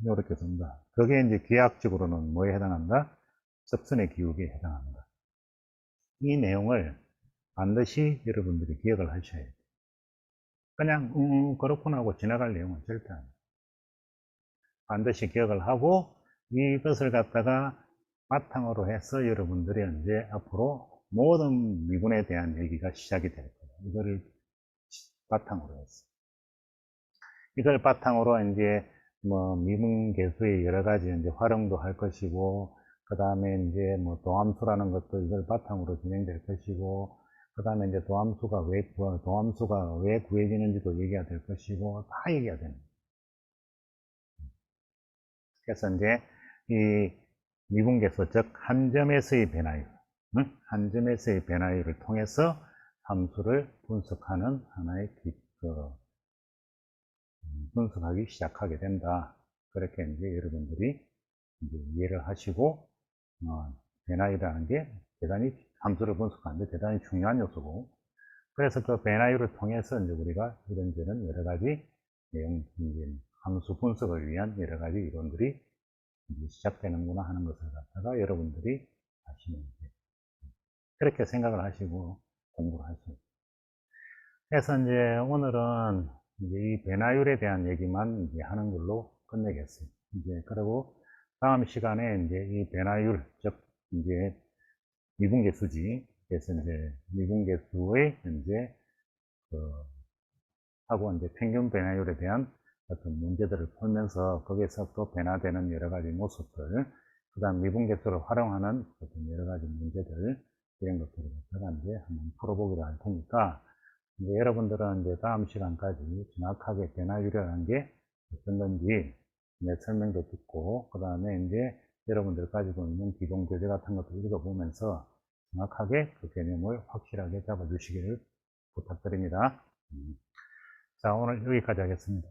이렇게 쓴다. 그게 이제 기하학적으로는 뭐에 해당한다? 접선의 기울기에 해당한다. 이 내용을 반드시 여러분들이 기억을 하셔야 돼요. 그냥 그렇구나 하고 지나갈 내용은 절대 아니에요. 반드시 기억을 하고 이것을 갖다가 바탕으로 해서 여러분들이 이제 앞으로 모든 미분에 대한 얘기가 시작이 될 거예요. 이거를 바탕으로 해서. 이걸 바탕으로 이제 뭐 미분 계수의 여러 가지 이제 활용도 할 것이고, 그 다음에 이제 뭐 도함수라는 것도 이걸 바탕으로 진행될 것이고, 그 다음에 이제 도함수가 왜 구해지는지도 얘기가 될 것이고, 다 얘기가 됩니다. 그래서 이제 이 미분계수, 즉 한 점에서의 변화율, 한 점에서의 변화율을 통해서 함수를 분석하는 하나의 분석하기 시작하게 된다. 그렇게 이제 여러분들이 이제 이해를 하시고, 변화율이라는 게 대단히 함수를 분석하는데 대단히 중요한 요소고, 그래서 그 변화율을 통해서 이제 우리가 이런저런 여러 가지 내용, 이제 함수 분석을 위한 여러 가지 이론들이 이제 시작되는구나 하는 것을 갖다가 여러분들이 아시면 돼요. 그렇게 생각을 하시고 공부를 하시면. 그래서 이제 오늘은 이제 이 변화율에 대한 얘기만 이제 하는 걸로 끝내겠어요. 이제 그리고 다음 시간에 이제 이 변화율, 즉 이제 미분계수지. 그래서 이제 미분계수의 이제 그 하고 이제 평균 변화율에 대한 어떤 문제들을 풀면서 거기에서 또 변화되는 여러 가지 모습들, 그 다음 미분계수를 활용하는 어떤 여러 가지 문제들, 이런 것들을 갖다가 이제 한번 풀어보기로 할 테니까, 이제 여러분들은 이제 다음 시간까지 정확하게 변화율이라는 게 어떤 건지 내 설명도 듣고, 그 다음에 이제 여러분들 가지고 있는 기본 교재 같은 것도 읽어보면서 정확하게 그 개념을 확실하게 잡아주시기를 부탁드립니다. 자, 오늘 여기까지 하겠습니다.